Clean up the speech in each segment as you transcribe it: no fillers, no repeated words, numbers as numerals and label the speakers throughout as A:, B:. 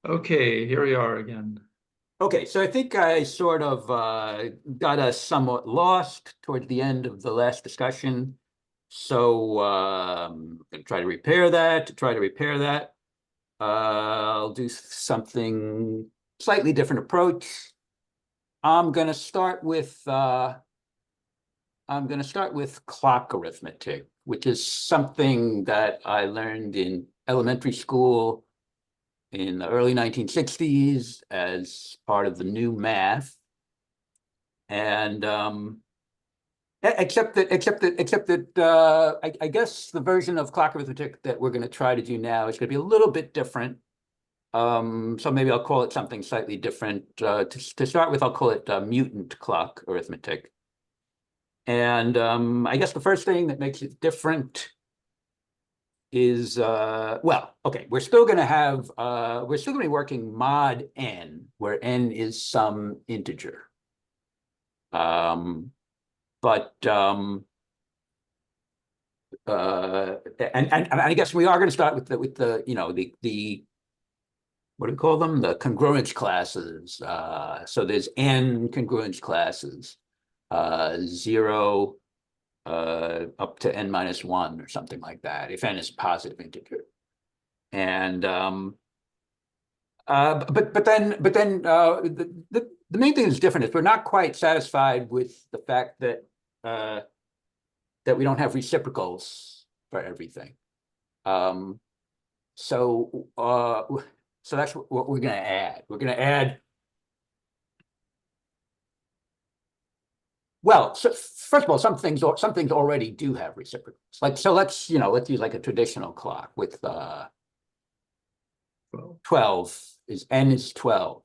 A: Okay, here we are again.
B: Okay, so I think I sort of got us somewhat lost towards the end of the last discussion. So I'm going to try to repair that. I'll do something slightly different approach. I'm going to start with clock arithmetic, which is something that I learned in elementary school in the early 1960s as part of the new math. And except that I guess the version of clock arithmetic that we're going to try to do now is going to be a little bit different. So maybe I'll call it something slightly different. To start with, I'll call it mutant clock arithmetic. And I guess the first thing that makes it different is well, okay, we're still going to be working mod n, where n is some integer. But and I guess we are going to start with the what do we call them? The congruence classes. So there's n congruence classes, 0 up to n minus 1 or something like that, if n is a positive integer. And but then the main thing that's different is we're not quite satisfied with the fact that that we don't have reciprocals for everything. So that's what we're going to add. We're going to add. Well, so first of all, some things already do have reciprocals. Like, so let's use like a traditional clock with 12 is n is 12.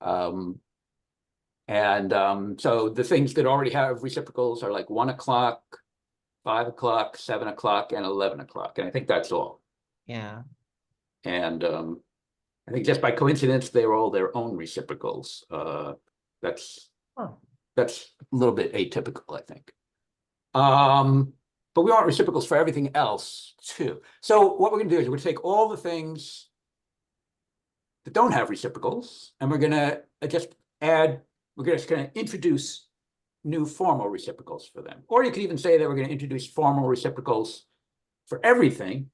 B: So the things that already have reciprocals are like 1 o'clock, 5 o'clock, 7 o'clock, and 11 o'clock. And I think that's all.
C: Yeah.
B: And I think just by coincidence, they're all their own reciprocals. That's a little bit atypical, I think. But we want reciprocals for everything else too. So what we're going to do is we're going to take all the things that don't have reciprocals, and we're going to just add. We're just going to introduce new formal reciprocals for them. Or you could even say that we're going to introduce formal reciprocals for everything,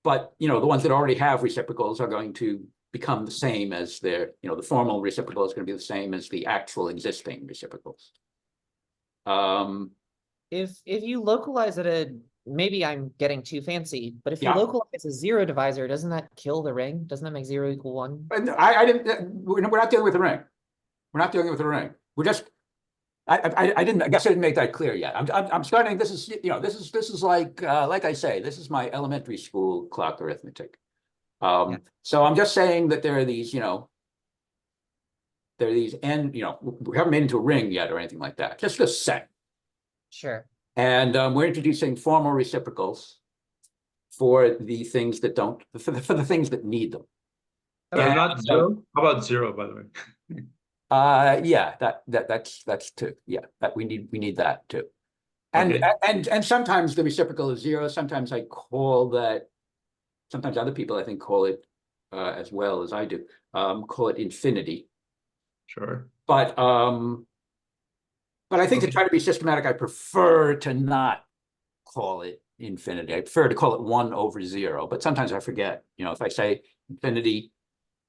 B: but the ones that already have reciprocals are going to become the same as their, the formal reciprocal is going to be the same as the actual existing reciprocals.
C: If you localize it maybe I'm getting too fancy, but if you
B: Yeah.
C: localize a zero divisor, doesn't that kill the ring? Doesn't that make 0 equal 1?
B: I didn't. We're not dealing with a ring. We're not dealing with a ring. We're just. I guess I didn't make that clear yet. I'm starting. This is this is like I say, this is my elementary school clock arithmetic.
C: Yeah.
B: So I'm just saying that there are these, there are these, and we haven't made it into a ring yet or anything like that. Just a set.
C: Sure.
B: And we're introducing formal reciprocals for the things that don't, for the things that need them.
A: But not 0. How about 0, by the way?
B: Yeah, that's two. Yeah, that we need that too. And
A: Okay.
B: and sometimes the reciprocal is 0. Sometimes I call that. Sometimes other people I think call it as well as I do. Call it infinity.
A: Sure.
B: But I think to try to be systematic, I prefer to not call it infinity. I prefer to call it 1 over 0. But sometimes I forget. If I say infinity,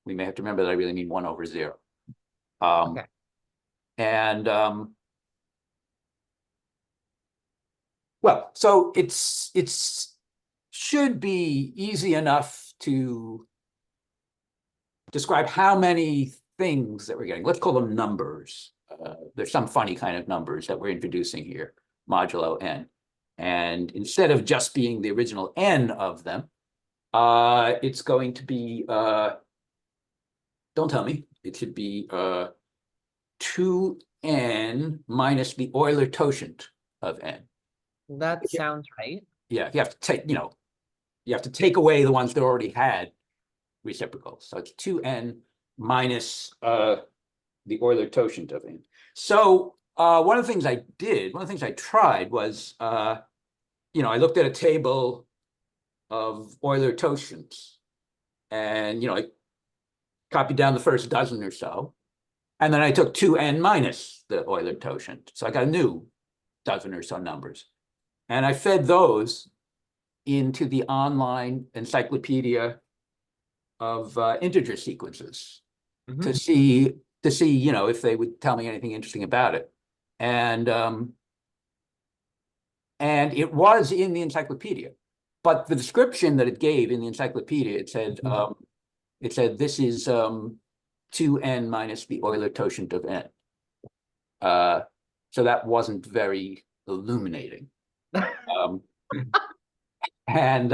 B: we may have to remember that I really mean 1 over 0.
C: Okay.
B: And well, so it's should be easy enough to describe how many things that we're getting. Let's call them numbers. There's some funny kind of numbers that we're introducing here, modulo n. And instead of just being the original n of them, it's going to be, don't tell me, it should be 2n minus the Euler totient of n.
C: That sounds right.
B: Yeah, you have to take, you have to take away the ones that already had reciprocals. So it's 2n minus the Euler totient of n. So one of the things I tried was, I looked at a table of Euler totient, and copied down the first dozen or so. And then I took 2n minus the Euler totient. So I got a new dozen or so numbers. And I fed those into the online encyclopedia of integer sequences to see, you know, if they would tell me anything interesting about it. And it was in the encyclopedia. But the description that it gave in the encyclopedia, it said, this is 2n minus the Euler totient of n. So that wasn't very illuminating. And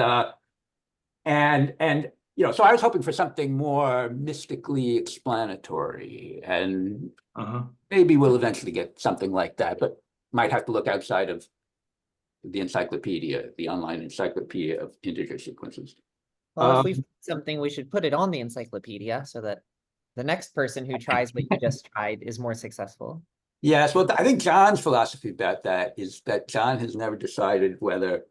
B: you know, so I was hoping for something more mystically explanatory, and maybe we'll eventually get something like that, but might have to look outside of the encyclopedia, the online encyclopedia of integer sequences.
C: Well, if we find something, we should put it on the encyclopedia so that the next person who tries what you just tried is more successful.
B: Yes, well, I think John's philosophy about that is that John has never decided whether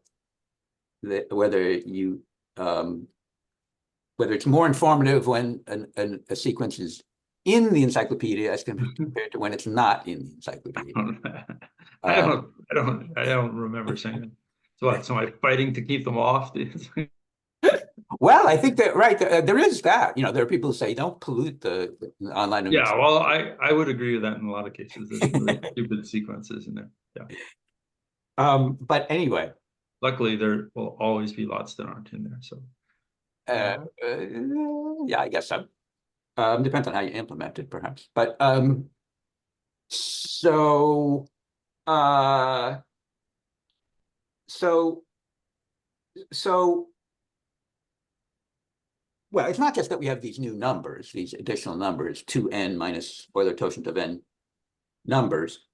B: it's more informative when a sequence is in the encyclopedia as compared to when it's not in the encyclopedia.
A: I don't remember saying that. So what? So am I fighting to keep them off?
B: Well, I think that there is that. You know, there are people who say don't pollute the online.
A: Yeah, well, I would agree with that in a lot of cases. There's really stupid sequences in there. Yeah.
B: But anyway.
A: Luckily, there will always be lots that aren't in there. So.
B: Yeah, I guess so. Depends on how you implement it, perhaps. But so well, it's not just that we have these new numbers, these additional numbers, 2n minus Euler totient of n numbers.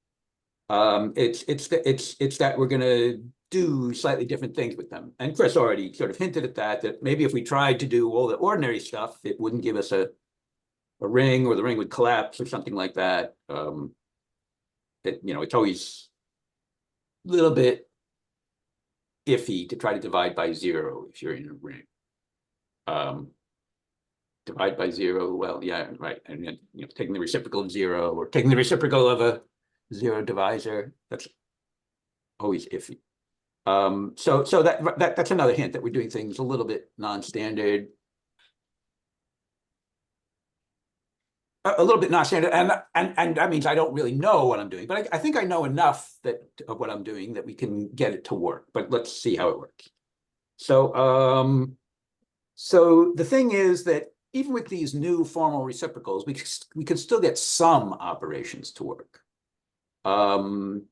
B: It's that we're going to do slightly different things with them. And Chris already sort of hinted at that maybe if we tried to do all the ordinary stuff, it wouldn't give us a ring, or the ring would collapse or something like that. You know, it's always a little bit iffy to try to divide by 0 if you're in a ring. Divide by 0, well, yeah, right. And then, you know, taking the reciprocal of 0 or taking the reciprocal of a 0 divisor, that's always iffy. So that's another hint that we're doing things a little bit non-standard. A little bit non-standard, and that means I don't really know what I'm doing, but I think I know enough of what I'm doing that we can get it to work. But let's see how it works. So so the thing is that even with these new formal reciprocals, we can still get some operations to work. Well,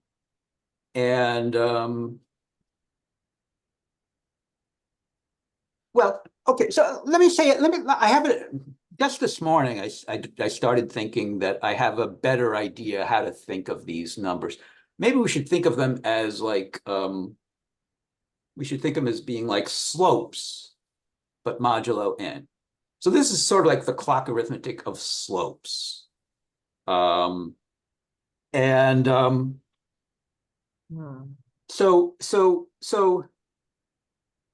B: okay, so let me say it. I have it just this morning. I started thinking that I have a better idea how to think of these numbers. Maybe we should think of them as like we should think of them as being like slopes, but modulo n. So this is sort of like the clock arithmetic of slopes. So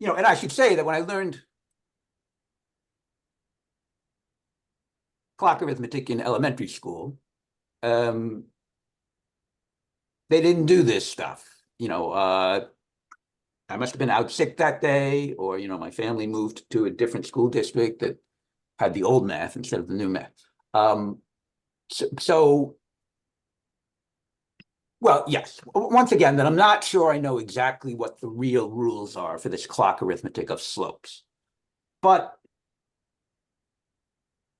B: you know, and I should say that when I learned clock arithmetic in elementary school, they didn't do this stuff. You know, I must have been out sick that day, or, you know, my family moved to a different school district that had the old math instead of the new math. Well, yes, once again, that I'm not sure I know exactly what the real rules are for this clock arithmetic of slopes. But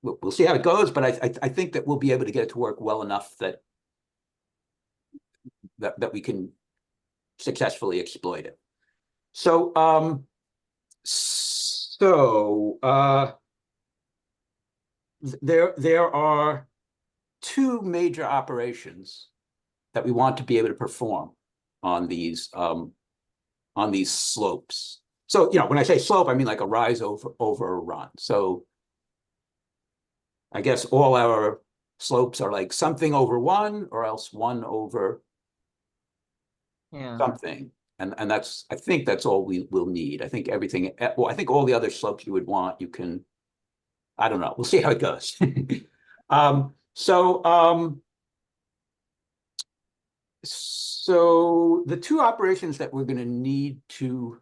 B: we'll see how it goes, but I think that we'll be able to get it to work well enough that we can successfully exploit it. So there are two major operations that we want to be able to perform on these slopes. So, you know, when I say slope, I mean like a rise over a run. So I guess all our slopes are like something over 1, or else 1 over something. And that's, I think that's all we will need. I think everything, well, I think all the other slopes you would want, you can I don't know. We'll see how it goes. So the two operations that we're going to need to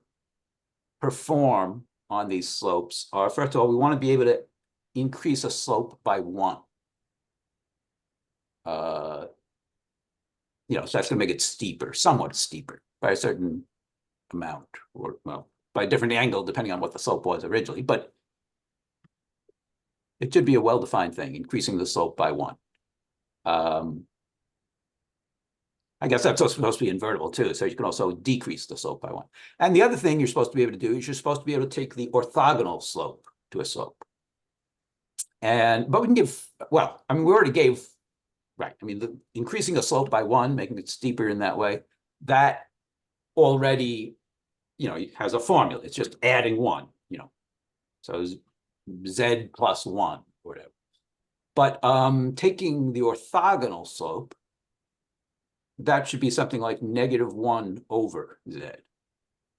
B: perform on these slopes are, first of all, we want to be able to increase a slope by 1. So that's going to make it steeper, somewhat steeper by a certain amount, or well, by a different angle depending on what the slope was originally, but it should be a well-defined thing, increasing the slope by 1. I guess that's also supposed to be invertible too, so you can also decrease the slope by 1. And the other thing you're supposed to be able to do is you're supposed to be able to take the orthogonal slope to a slope. But we can give, well, I mean, we already gave, right, I mean, increasing the slope by 1, making it steeper in that way, that already, has a formula. It's just adding 1, so z plus 1, or whatever. But taking the orthogonal slope, that should be something like -1 over z.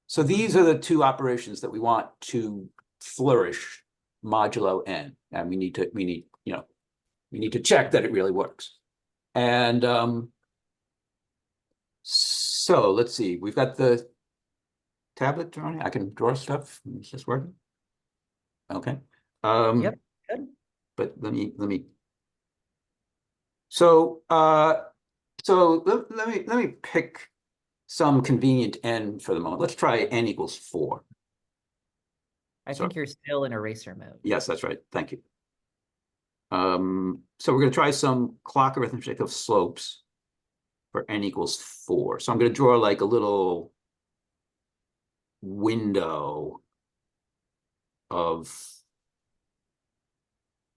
B: So these are the two operations that we want to flourish modulo n, and we need to check that it really works. And so let's see, we've got the tablet drawing. I can draw stuff. Is this working? Okay.
C: Yep, good.
B: But let me. So let me pick some convenient n for the moment. Let's try n equals 4.
C: I think you're still in eraser mode.
B: Yes, that's right. Thank you. So we're going to try some clock arithmetic of slopes for n equals 4. So I'm going to draw like a little window of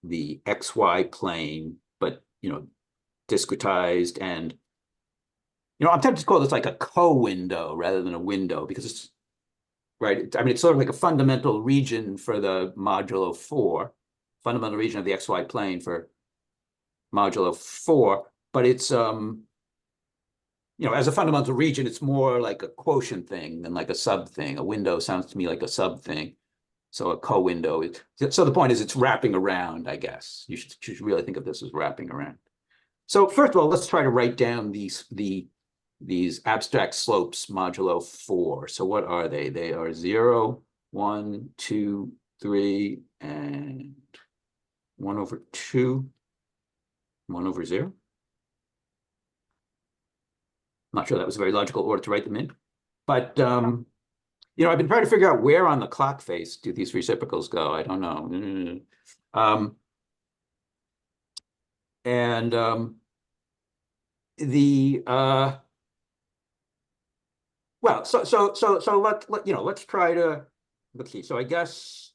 B: the XY plane, but discretized, and I'm tempted to call this like a co-window rather than a window, because it's right. I mean, it's sort of like a fundamental region for the modulo 4, fundamental region of the XY plane for modulo 4, but it's as a fundamental region, it's more like a quotient thing than like a sub thing. A window sounds to me like a sub thing. So a co-window. So the point is it's wrapping around, I guess. You should really think of this as wrapping around. So first of all, let's try to write down these abstract slopes modulo 4. So what are they? They are 0, 1, 2, 3, and 1 over 2, 1 over 0. I'm not sure that was a very logical order to write them in. But, I've been trying to figure out where on the clock face do these reciprocals go. I don't know. Well, let's try to, let's see. So I guess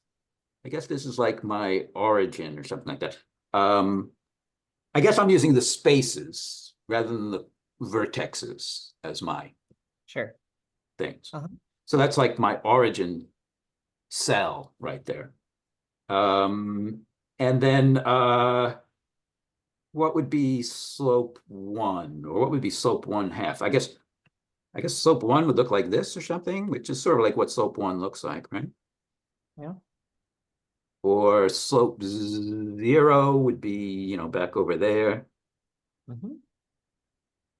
B: this is like my origin or something like that. I guess I'm using the spaces rather than the vertexes as my things. So that's like my origin cell right there. And then what would be slope 1, or what would be slope 1/2? I guess slope 1 would look like this or something, which is sort of like what slope 1 looks like, right?
C: Yeah.
B: Or slope 0 would be, back over there.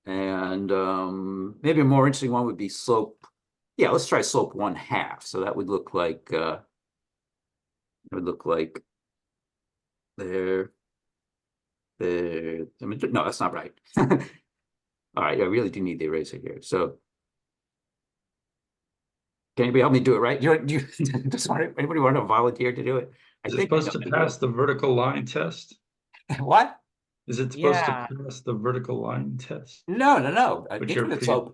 B: And maybe a more interesting one would be slope. Yeah, let's try slope 1/2. So that would look like there. No, that's not right. All right, I really do need the eraser here. So can anybody help me do it right? Anybody want to volunteer to do it?
A: Is it supposed to pass the vertical line test?
B: What?
A: Is it supposed to pass the vertical line test?
B: No.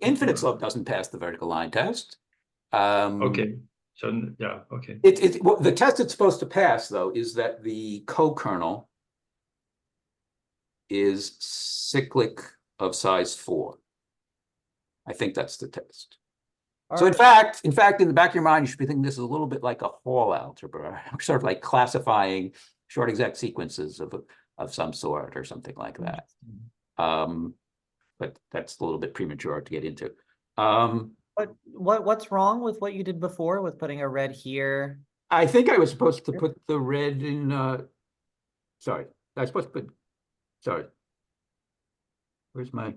B: Infinite slope doesn't pass the vertical line test.
A: Okay. So yeah, okay.
B: The test it's supposed to pass, though, is that the co-kernel is cyclic of size 4. I think that's the test. So in fact, in the back of your mind, you should be thinking this is a little bit like a Hall algebra, sort of like classifying short exact sequences of some sort or something like that. But that's a little bit premature to get into.
C: What's wrong with what you did before with putting a red here?
B: I think I was supposed to put the red in sorry, I was supposed to put, sorry. Where's my?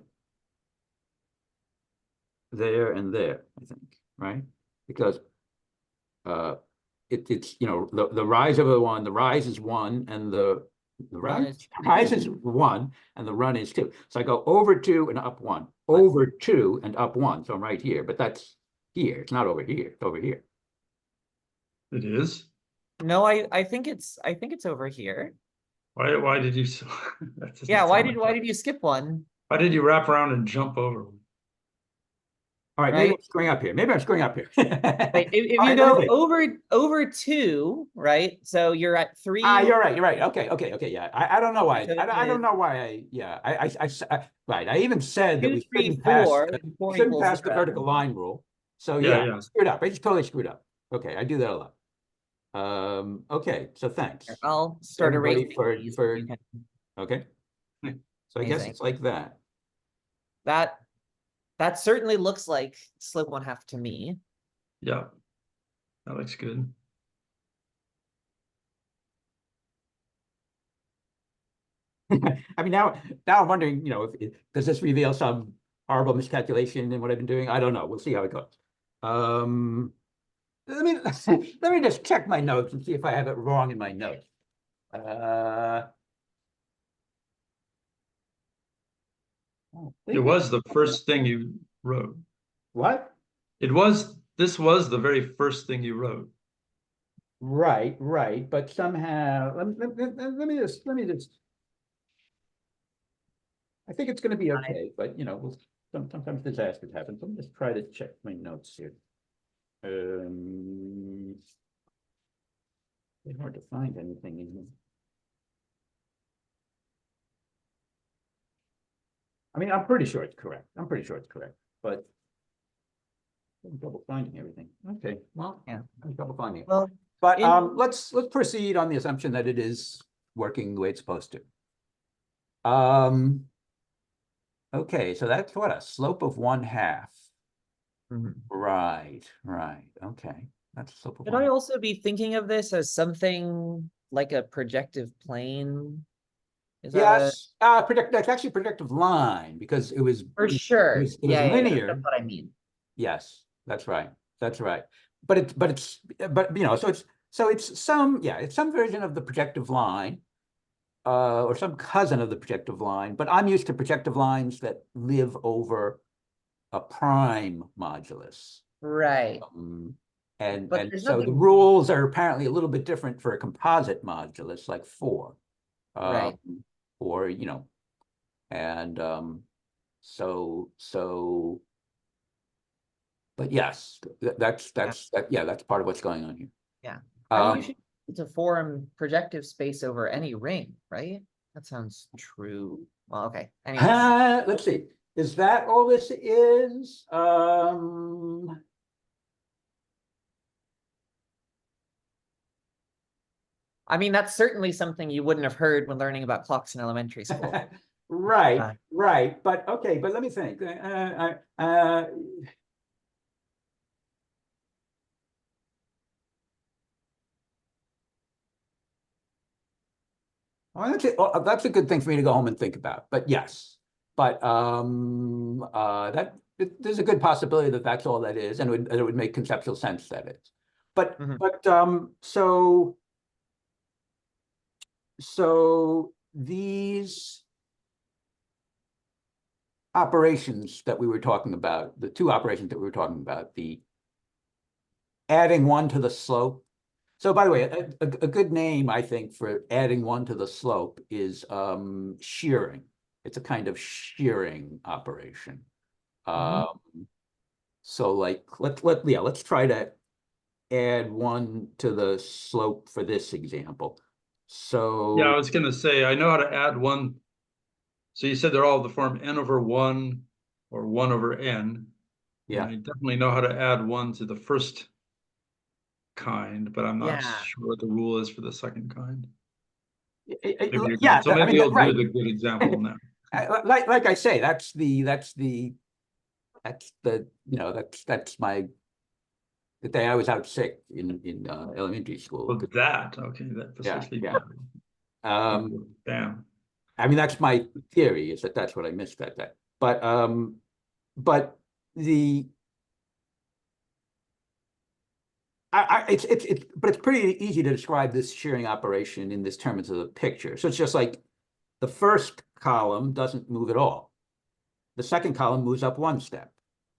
B: There and there, I think, right? Because it's, you know, the rise of the rise is 1 and the rise is 1 and the run is 2. So I go over 2 and up 1, over 2 and up 1. So I'm right here, but that's here. It's not over here. It's over here.
A: It is?
C: No, I think it's over here.
A: Why did you that doesn't
C: Yeah,
A: sound like
C: why
A: that.
C: did you skip one?
A: Why did you wrap around and jump over?
B: All right, maybe
C: Right?
B: I'm screwing up here. Maybe I'm screwing up here.
C: Wait, if
B: All
C: you
B: right, let me
C: go
B: think.
C: over 2, right? So you're at 3.
B: You're right. Okay. Yeah, I don't know why.
C: So
B: I don't
C: it's
B: know why. Right. I even said that
C: 2,
B: we
C: 3,
B: shouldn't pass.
C: 4.
B: We
C: 4
B: shouldn't
C: equals
B: pass the
C: 0.
B: vertical line rule. So
A: Yeah,
B: yeah, I screwed up. I just totally screwed up. Okay, I do that a lot. Okay. So thanks,
C: I'll start
B: everybody,
C: erasing these.
B: for
C: You can-
B: okay. So I guess
C: Amazing.
B: it's like that.
C: That certainly looks like slope 1/2 to me.
A: Yeah. That looks good.
B: I mean, now I'm wondering, you know, does this reveal some horrible miscalculation in what I've been doing? I don't know. We'll see how it goes. Let me just check my notes and see if I have it wrong in my notes.
A: It was the first thing you wrote.
B: What?
A: This was the very first thing you wrote.
B: Right. But somehow, let me just. I think it's going to be okay, but you know, sometimes disasters happen. So let me just try to check my notes here. It's hard to find anything in here. I mean, I'm pretty sure it's correct. But I'm double finding everything. Okay, well,
C: Yeah.
B: I'm double finding it.
C: Well,
B: But let's proceed on the assumption that it is working the way it's supposed to. Okay, so that's what, a slope of 1/2. Right. Okay, that's a slope of
C: could I also be thinking of this as something like a projective plane? Is
B: yes, that's actually a projective line because it was
C: for sure?
B: it was
C: Yeah,
B: linear.
C: that's what I mean.
B: Yes, that's right. But you know, so it's some version of the projective line, or some cousin of the projective line. But I'm used to projective lines that live over a prime modulus.
C: Right.
B: And
C: there's
B: so the
C: nothing-
B: rules are apparently a little bit different for a composite modulus like 4.
C: Right.
B: Or, you know, and but yes, that's part of what's going on here.
C: Yeah. I mean, you should to form projective space over any ring, right? That sounds true. Well, okay. Anyways.
B: Let's see. Is that all this is?
C: I mean, that's certainly something you wouldn't have heard when learning about clocks in elementary school.
B: Right. But okay, but let me think. Well, that's a good thing for me to go home and think about. But yes, but there's a good possibility that that's all that is, and it would make conceptual sense that is. But so these operations that we were talking about, the two operations that we were talking about, the adding 1 to the slope. So by the way, a good name, I think, for adding 1 to the slope is shearing. It's a kind of shearing operation. So like, let's try to add 1 to the slope for this example. So
A: yeah, I was going to say, I know how to add 1. So you said they're all the form n/1 or 1/n.
B: yeah,
A: I definitely know how to add 1 to the first kind, but I'm not sure what the rule is for the second kind. So maybe you'll do the good example now.
B: Like I say, that's the day I was out sick in elementary school.
A: Oh, that okay, that precisely.
B: Yeah.
A: Damn.
B: I mean, that's my theory, is that that's what I missed that day. But the it's pretty easy to describe this shearing operation in this terms of the picture. So it's just like the first column doesn't move at all. The second column moves up one step.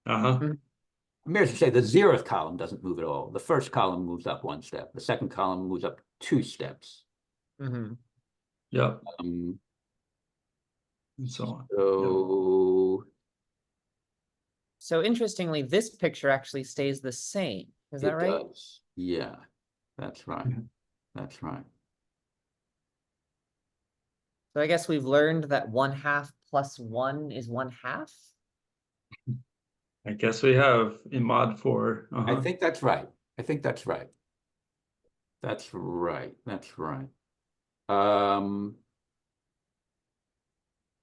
A: Uh-huh.
B: I may as well say the 0th column doesn't move at all. The first column moves up one step. The second column moves up 2 steps.
C: Mhm.
A: Yep. And so on.
B: So
C: So interestingly, this picture actually stays the same. Is that
B: it
C: right?
B: does. Yeah, that's right.
A: Mhm.
B: That's right.
C: So I guess we've learned that 1/2 plus 1 is 1/2.
A: I guess we have in mod 4.
B: I think that's right. I think that's right. That's right. That's right.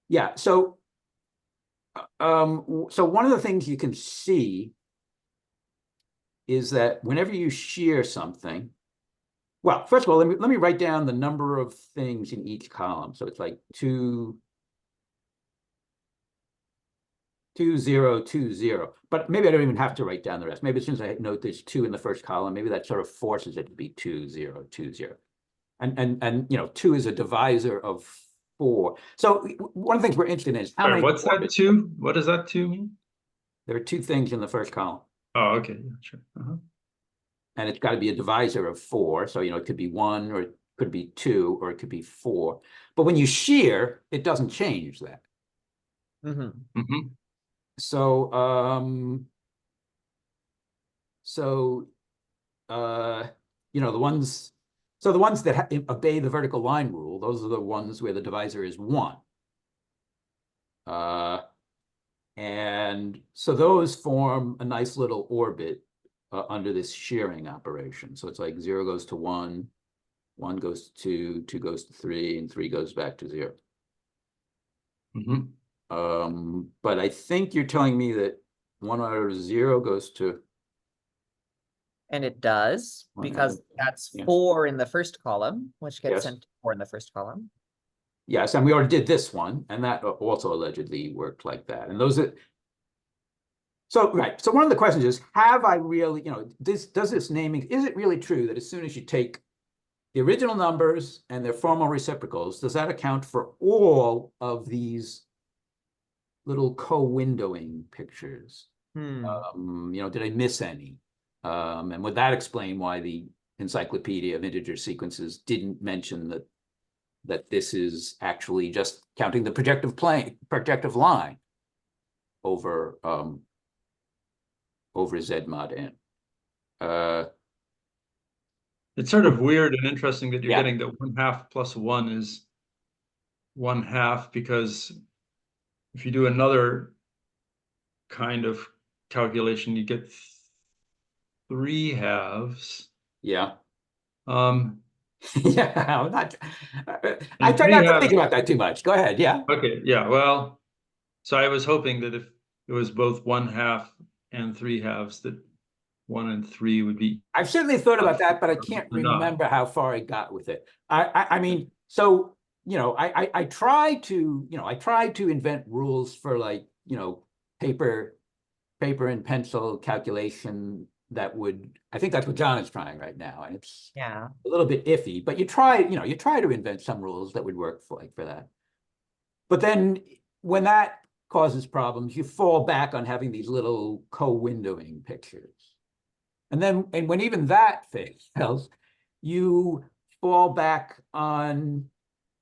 B: Yeah, so one of the things you can see is that whenever you shear something, well, first of all, let me write down the number of things in each column. So it's like 2, 2, 0, 2, 0. But maybe I don't even have to write down the rest. Maybe as soon as I note there's 2 in the first column, maybe that sort of forces it to be 2, 0, 2, 0. And 2 is a divisor of 4. So one of the things we're interested in is how many.
A: What's that 2? What does that 2 mean?
B: There are 2 things in the first column.
A: Oh, okay. Yeah, sure.
B: And it's got to be a divisor of 4. So, it could be 1, or it could be 2, or it could be 4. But when you shear, it doesn't change that. So, the ones that obey the vertical line rule, those are the ones where the divisor is 1. And so those form a nice little orbit under this shearing operation. So it's like 0 goes to 1, 1 goes to 2, 2 goes to 3, and 3 goes back to 0. But I think you're telling me that 1 out of 0 goes to.
C: And it does, because that's 4 in the first column, which gets sent to 4 in the first column.
B: Yes, and we already did this one, and that also allegedly worked like that. And those are. So, right. So one of the questions is, have I really, does this naming, is it really true that as soon as you take the original numbers and their formal reciprocals, does that account for all of these little co-windowing pictures? Did I miss any? And would that explain why the Encyclopedia of Integer Sequences didn't mention that this is actually just counting the projective line over Z mod n?
A: It's sort of weird and interesting that you're getting that 1/2 plus 1 is 1/2, because if you do another kind of calculation, you get 3 halves.
B: Yeah.
A: Yeah,
B: I try not to think about that too much. Go ahead. Yeah.
A: Okay. Yeah. Well, so I was hoping that if it was both 1/2 and 3 halves, that 1 and 3 would be.
B: I've certainly thought about that, but I can't remember how far I got with it. I mean, so I try to invent rules for, like, paper and pencil calculation that would. I think that's what John is trying right now, and it's a little bit iffy. But you try to invent some rules that would work for that. But then when that causes problems, you fall back on having these little co-windowing pictures. And when even that fails, you fall back on.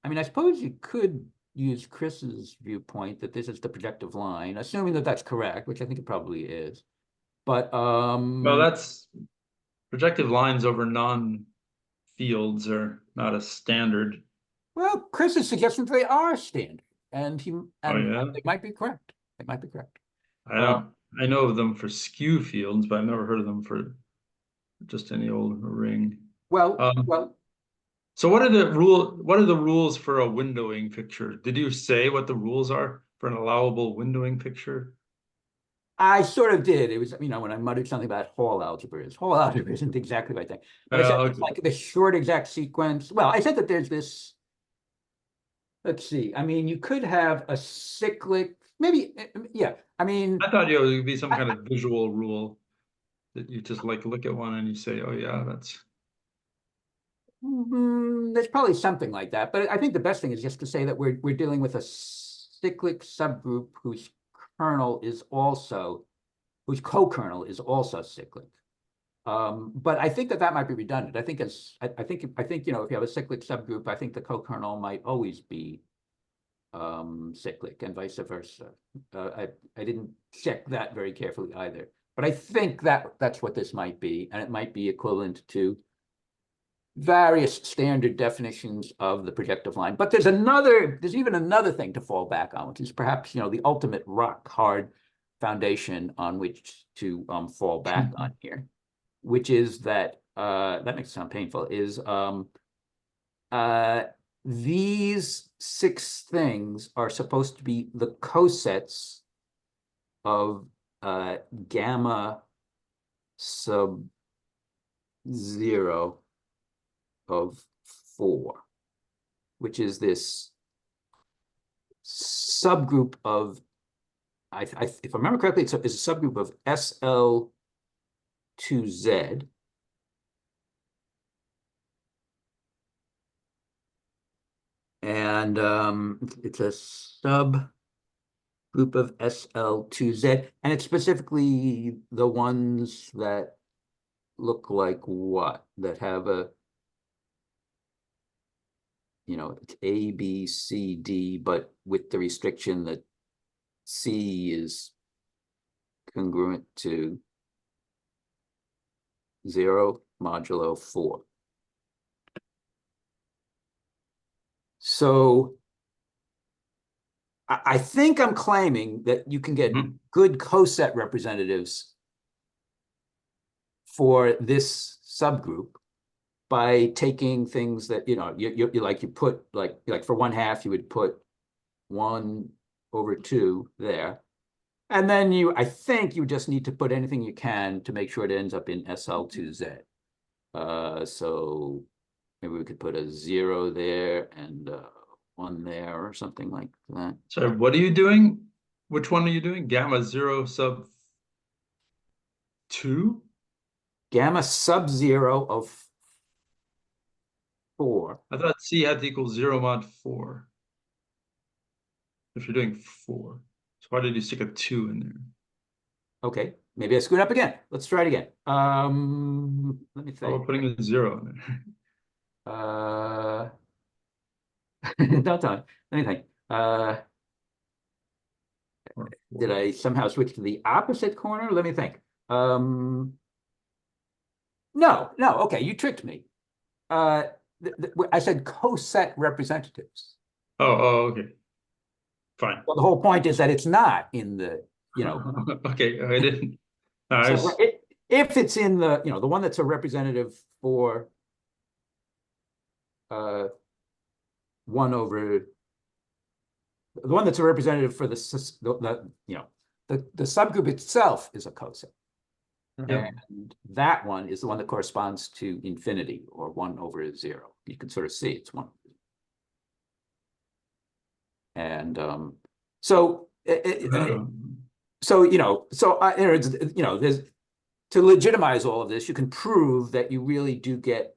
B: I mean, I suppose you could use Chris's viewpoint that this is the projective line, assuming that that's correct, which I think it probably is. But
A: well, that's projective lines over non-fields are not a standard.
B: Well, Chris is suggesting they are standard, and
A: yeah?
B: They might be correct. They might be correct.
A: I know of them for skew fields, but I've never heard of them for just any old ring.
B: Well.
A: So what are the rules for a windowing picture? Did you say what the rules are for an allowable windowing picture?
B: I sort of did. It was, when I muttered something about Hall algebras. Hall algebra isn't exactly my thing. But I said it's like the short exact sequence. Well, I said that there's this let's see. I mean, you could have a cyclic, maybe, yeah. I mean,
A: I thought, it would be some kind of visual rule that you just like look at one and you say, oh yeah, that's.
B: there's probably something like that, but I think the best thing is just to say that we're dealing with a cyclic subgroup whose co-kernel is also cyclic. But I think that might be redundant. I think I think if you have a cyclic subgroup, I think the co-kernel might always be cyclic and vice versa. I didn't check that very carefully either, but I think that's what this might be, and it might be equivalent to various standard definitions of the projective line. But there's even another thing to fall back on, which is perhaps the ultimate rock hard foundation on which to fall back on here, which is that that makes it sound painful, is these 6 things are supposed to be the cosets of gamma sub 0 of 4, which is this subgroup of, if I remember correctly, it's a subgroup of SL2Z. And it's a subgroup of SL2Z, and it's specifically the ones that look like what? That have a, it's A, B, C, D, but with the restriction that C is congruent to 0 modulo 4. So I think I'm claiming that you can get good coset representatives for this subgroup by taking things that, you put like for 1/2, you would put 1/2 there. And then I think you just need to put anything you can to make sure it ends up in SL2Z. So maybe we could put a 0 there and 1 there or something like that.
A: So what are you doing? Which one are you doing? Gamma 0 sub 2?
B: Gamma sub 0 of 4.
A: I thought C had to equal 0 mod 4. If you're doing 4. So why did you stick a 2 in there?
B: Okay, maybe I screwed up again. Let's try it again. Let me think.
A: Oh, putting a 0 in there.
B: Don't tell me. Let me think. Did I somehow switch to the opposite corner? Let me think. No. Okay, you tricked me. I said coset representatives.
A: Oh, okay. Fine.
B: Well, the whole point is that it's not in the,
A: Okay, I didn't.
B: So if it's in the, the one that's a representative for 1 over the one that's a representative for the subgroup itself is a coset. And that one is the one that corresponds to infinity, or 1 over 0. You can sort of see it's 1. And there's, to legitimize all of this, you can prove that you really do get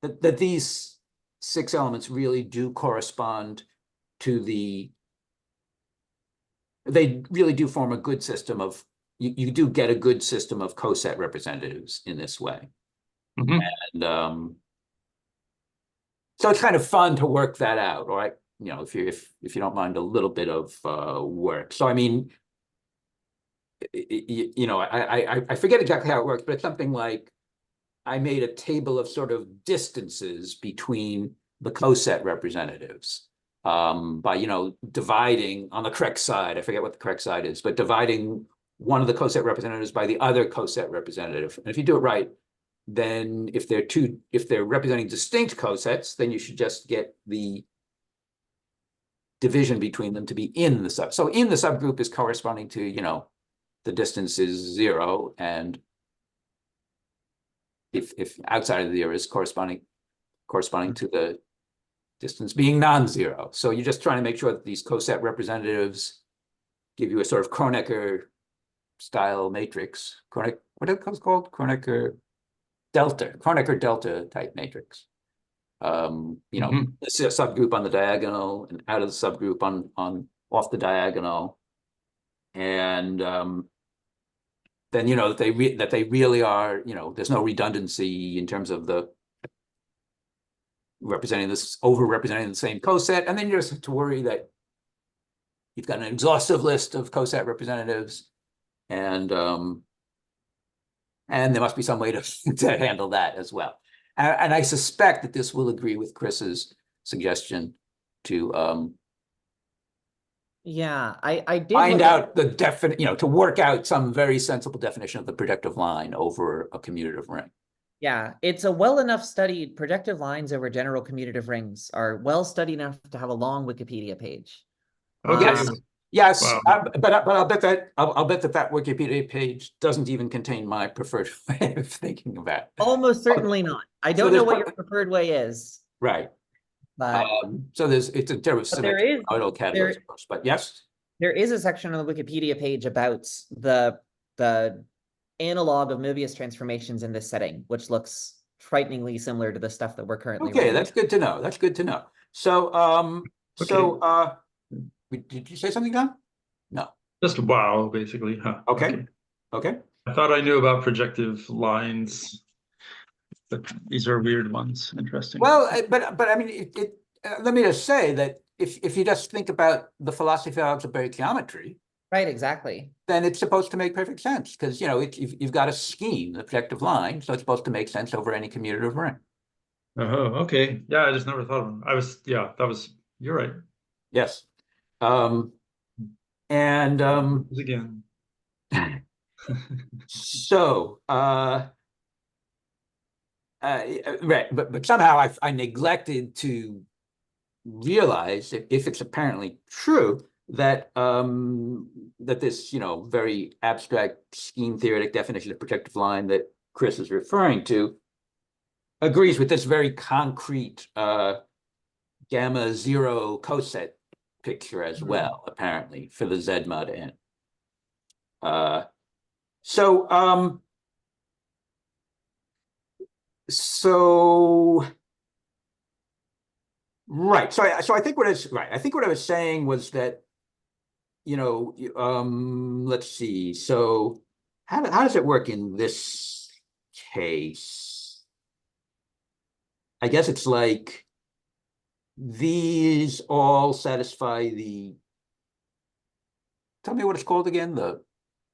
B: that these 6 elements really do correspond to they really do form a good system of, you do get a good system of coset representatives in this way. And so it's kind of fun to work that out, right? If you don't mind a little bit of work. So I mean, I forget exactly how it works, but it's something like I made a table of sort of distances between the coset representatives by dividing on the correct side. I forget what the correct side is, but dividing one of the coset representatives by the other coset representative. And if you do it right, then if they're representing distinct cosets, then you should just get the division between them to be in the sub. So in the subgroup is corresponding to, the distance is 0, and if outside of the 0 is corresponding to the distance being non-zero. So you're just trying to make sure that these coset representatives give you a sort of Kronecker style matrix. What are those called? Kronecker delta type matrix. It's a subgroup on the diagonal and out of the subgroup on off the diagonal. And then that they really are, there's no redundancy in terms of the over-representing the same coset. And then you just have to worry that you've got an exhaustive list of coset representatives, and there must be some way to handle that as well. And I suspect that this will agree with Chris's suggestion to
C: Yeah, I did
B: find
C: look at-
B: out the definite, to work out some very sensible definition of the projective line over a commutative ring.
C: Yeah, it's a well enough studied projective lines over general commutative rings are well studied enough to have a long Wikipedia page.
A: Okay.
B: Yes,
A: Wow.
B: but I'll bet that that Wikipedia page doesn't even contain my preferred way of thinking about it.
C: Almost certainly not. I don't know what your preferred way is.
B: Right.
C: But
B: so it's a term of symmetry, modal categories, but yes.
C: There is a section on the Wikipedia page about the analog of Möbius transformations in this setting, which looks frighteningly similar to the stuff that we're currently
B: Okay, that's good to know. That's good to know. So did you say something, Don? No.
A: Just wow, basically. Huh.
B: Okay.
A: I thought I knew about projective lines, but these are weird ones. Interesting.
B: Well, but I mean, let me just say that if you just think about the philosophy of algebraic geometry,
C: right, exactly,
B: then it's supposed to make perfect sense because you've got a scheme, the projective line, so it's supposed to make sense over any commutative ring.
A: Oh, okay. Yeah, I just never thought of them. You're right.
B: Yes.
A: Again.
B: So right, but somehow I neglected to realize if it's apparently true that that this very abstract scheme theoretic definition of projective line that Chris is referring to agrees with this very concrete gamma zero coset picture as well, apparently, for the Z mod n. Right. So I think what I was saying was that, let's see. So how does it work in this case? I guess it's like these all satisfy tell me what it's called again, the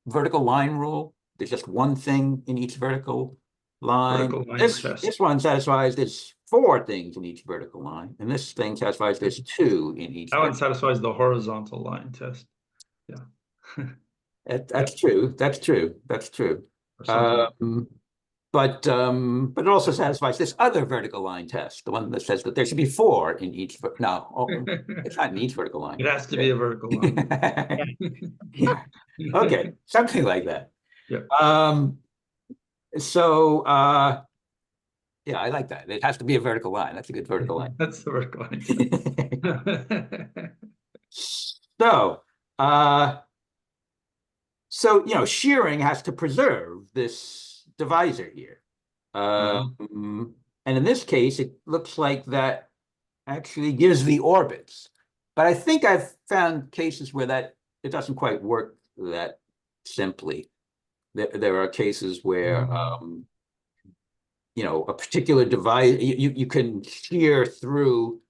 B: vertical line rule. There's just one thing in each vertical line. This one satisfies there's 4 things in each vertical line, and this thing satisfies there's 2 in each.
A: That one satisfies the horizontal line test. Yeah.
B: That's true. That's true. But it also satisfies this other vertical line test, the one that says that there should be 4 in each. It's not in each vertical line.
A: It has to be a vertical line.
B: Okay, something like that.
A: Yeah.
B: Yeah, I like that. It has to be a vertical line. That's a good vertical line.
A: That's the vertical line.
B: So shearing has to preserve this divisor here. And in this case, it looks like that actually gives the orbits. But I think I've found cases where it doesn't quite work that simply. There are cases where a particular divisor, you can shear through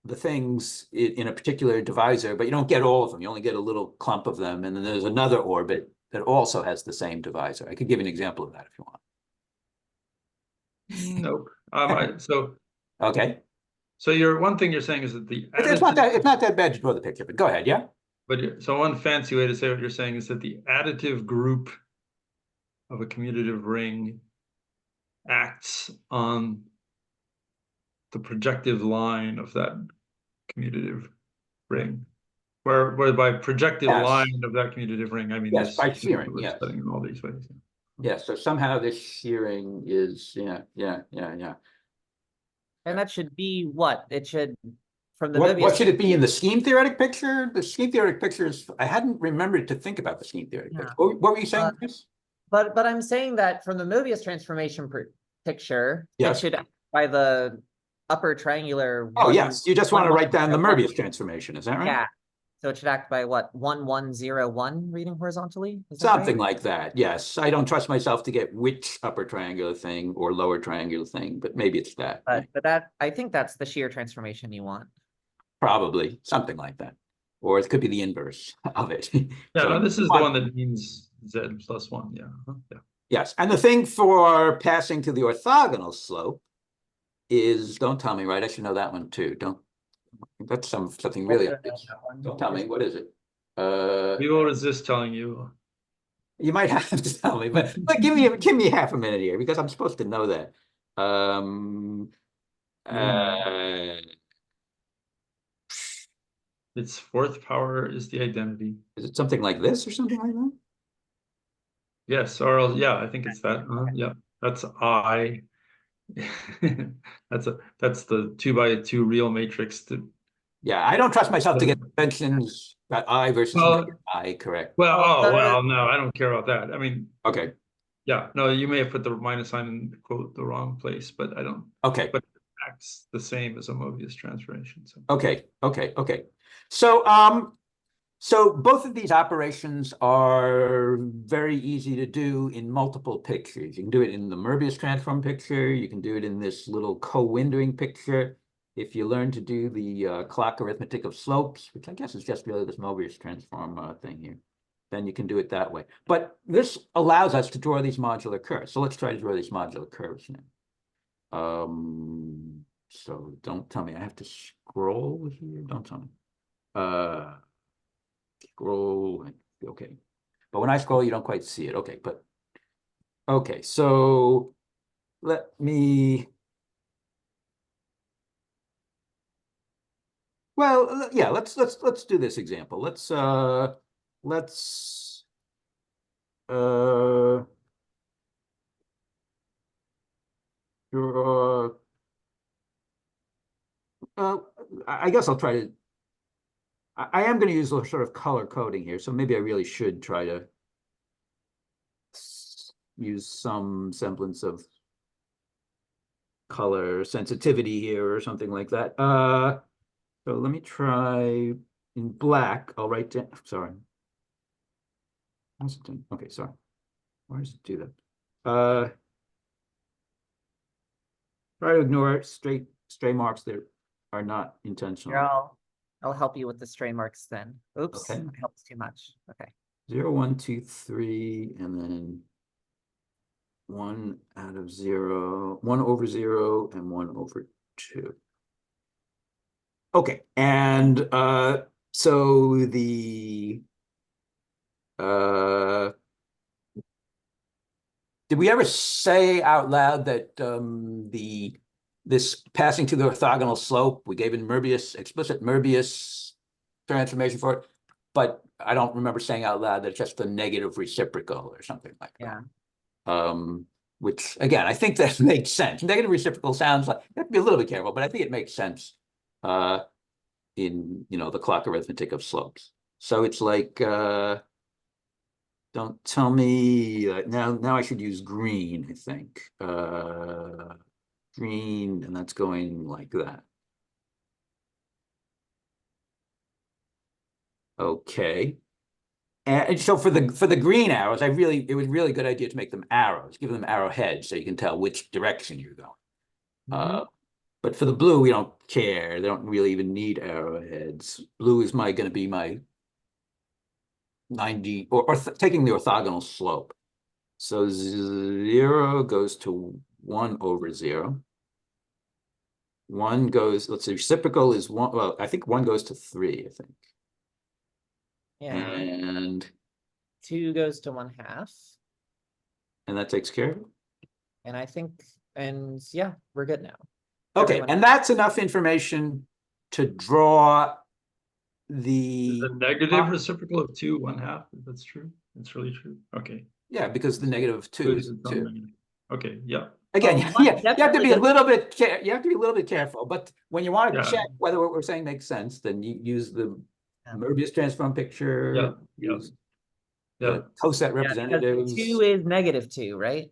B: the things in a particular divisor, but you don't get all of them. You only get a little clump of them. And then there's another orbit that also has the same divisor. I could give you an example of that if you want.
A: Nope.
B: Okay.
A: So one thing you're saying is that
B: it's not that bad to draw the picture, but go ahead, yeah.
A: But so one fancy way to say what you're saying is that the additive group of a commutative ring acts on the projective line of that commutative ring. Where by projective line of that commutative ring, I mean
B: yes, by shearing, yes.
A: In all these ways.
B: Yeah, so somehow this shearing is, yeah.
C: And that should be what? It should, from the
B: What
C: Möbius.
B: should it be in the scheme theoretic picture? The scheme theoretic picture is, I hadn't remembered to think about the scheme theoretic
C: Yeah.
B: picture. What were you saying, Chris?
C: But I'm saying that from the Möbius transformation picture,
B: Yes.
C: it should act by the upper triangular.
B: Oh,
C: one-
B: yes, you just want to write down the
C: 1,
B: Möbius transformation, is that right?
C: Yeah. So it should act by what? 1, 1, 0, 1 reading horizontally? Is that
B: Something
C: right?
B: like that, yes. I don't trust myself to get which upper triangular thing or lower triangular thing, but maybe it's that.
C: But that, I think that's the shear transformation you want.
B: Probably, something like that. Or it could be the inverse of it.
A: Yeah,
B: So
A: no, this is the one that means Z plus 1. Yeah. Yeah.
B: yes, and the thing for passing to the orthogonal slope is, don't tell me, right? I should know that one too. That's something really obvious. Don't tell me, what is it?
A: We will resist telling you.
B: You might have to tell me, but give me half a minute here because I'm supposed to know that.
A: Its fourth power is the identity.
B: Is it something like this or something like that?
A: Yes, or else, yeah, I think it's that. Yeah, that's I. That's the 2x2 real matrix.
B: Yeah, I don't trust myself to get conventions about I versus I correct.
A: Well, no, I don't care about that. I mean,
B: okay.
A: Yeah, no, you may have put the minus sign in quote the wrong place, but I don't.
B: Okay.
A: But it acts the same as a Möbius transformation. So.
B: Okay. So, so both of these operations are very easy to do in multiple pictures. You can do it in the Möbius transform picture. You can do it in this little co-windowing picture. If you learn to do the clock arithmetic of slopes, which I guess is just really this Möbius transform thing here, then you can do it that way. But this allows us to draw these modular curves. So let's try to draw these modular curves now. So don't tell me I have to scroll here. Don't tell me. Scroll. Okay. But when I scroll, you don't quite see it. Okay, but okay, so let me. Well, yeah, let's do this example. Let's draw. I guess I'll try to. I am going to use a sort of color coding here, so maybe I really should try to use some semblance of color sensitivity here or something like that. So let me try in black. I'll write down. Sorry. Okay, sorry. Why does it do that? Try to ignore stray marks that are not intentional.
C: Here, I'll help you with the stray marks then. Oops,
B: Okay.
C: that helps too much. Okay.
B: 0, 1, 2, 3, and then 1 out of 0, 1 over 0, and 1 over 2. Okay, and so the did we ever say out loud that this passing to the orthogonal slope, we gave explicit Möbius transformation for it, but I don't remember saying out loud that it's just a negative reciprocal or something like that. Which again, I think that makes sense. Negative reciprocal sounds like, you have to be a little bit careful, but I think it makes sense in the clock arithmetic of slopes. So it's like don't tell me now I should use green, I think. Green, and that's going like that. Okay. And so for the green arrows, it was really a good idea to make them arrows, give them arrowheads so you can tell which direction you're going. But for the blue, we don't care. They don't really even need arrowheads. Blue is going to be my 90 or taking the orthogonal slope. So 0 goes to 1 over 0. 1 goes, let's say reciprocal is 1. Well, I think 1 goes to 3, I think.
C: Yeah.
B: And
C: 2 goes to 1/2.
B: And that takes care of it.
C: And I think, and yeah, we're good now.
B: Okay,
C: Everyone.
B: and that's enough information to draw the
A: negative reciprocal of 2 1/2. That's true. It's really true. Okay.
B: Yeah, because the negative of 2 is 2.
A: Okay. Yeah.
B: Again,
C: Oh,
B: you have to be a
C: definitely
B: little bit you have to be a little bit careful. But when you want to
A: Yeah.
B: check whether what we're saying makes sense, then you use the
C: Yeah.
B: Möbius transform picture.
A: Yeah, yeah.
B: Use
A: Yeah,
B: the coset
C: Yeah, because
B: representatives.
C: 2 is -2, right?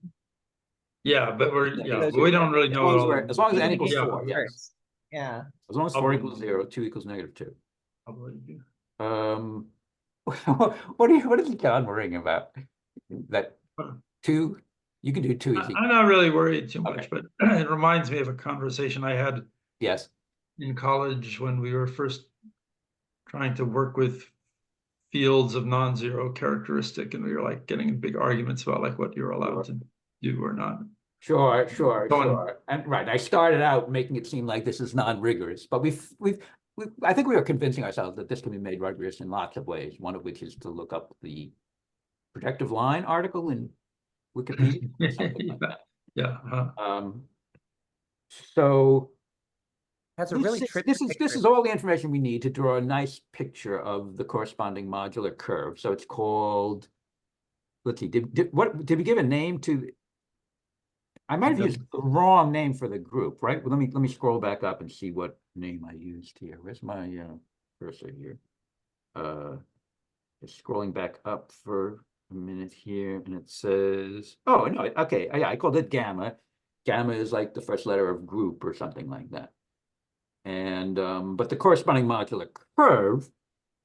A: yeah, but
B: Negative
A: but we
B: two,
A: don't really
B: as
A: know
B: long as
A: all.
B: we're- as long as
C: Two
B: n equals
C: negative
B: 4, yes.
C: first. Yeah.
B: As long as 4
A: Probably.
B: equals 0, 2 equals -2.
A: Probably.
B: What is John worrying about? That 2, you can do 2 easy.
A: I'm not really worried too much,
B: Okay.
A: but it reminds me of a conversation I had
B: Yes.
A: in college when we were first trying to work with fields of non-zero characteristic, and we were like getting in big arguments about like what you're allowed to do or not.
B: Sure.
A: Going-
B: And right, I started out making it seem like this is non-rigorous, but I think we were convincing ourselves that this can be made rigorous in lots of ways, one of which is to look up the projective line article in Wikipedia, or something like that.
A: Yeah.
B: So
C: That's a really tricky
B: this
C: picture.
B: is all the information we need to draw a nice picture of the corresponding modular curve. So it's called, let's see, did we give a name to? I might have used the wrong name for the group, right? Well, let me scroll back up and see what name I used here. Where's my cursor here? Just scrolling back up for a minute here, and it says, oh no, okay, yeah, I called it gamma. Gamma is like the first letter of group or something like that. And but the corresponding modular curve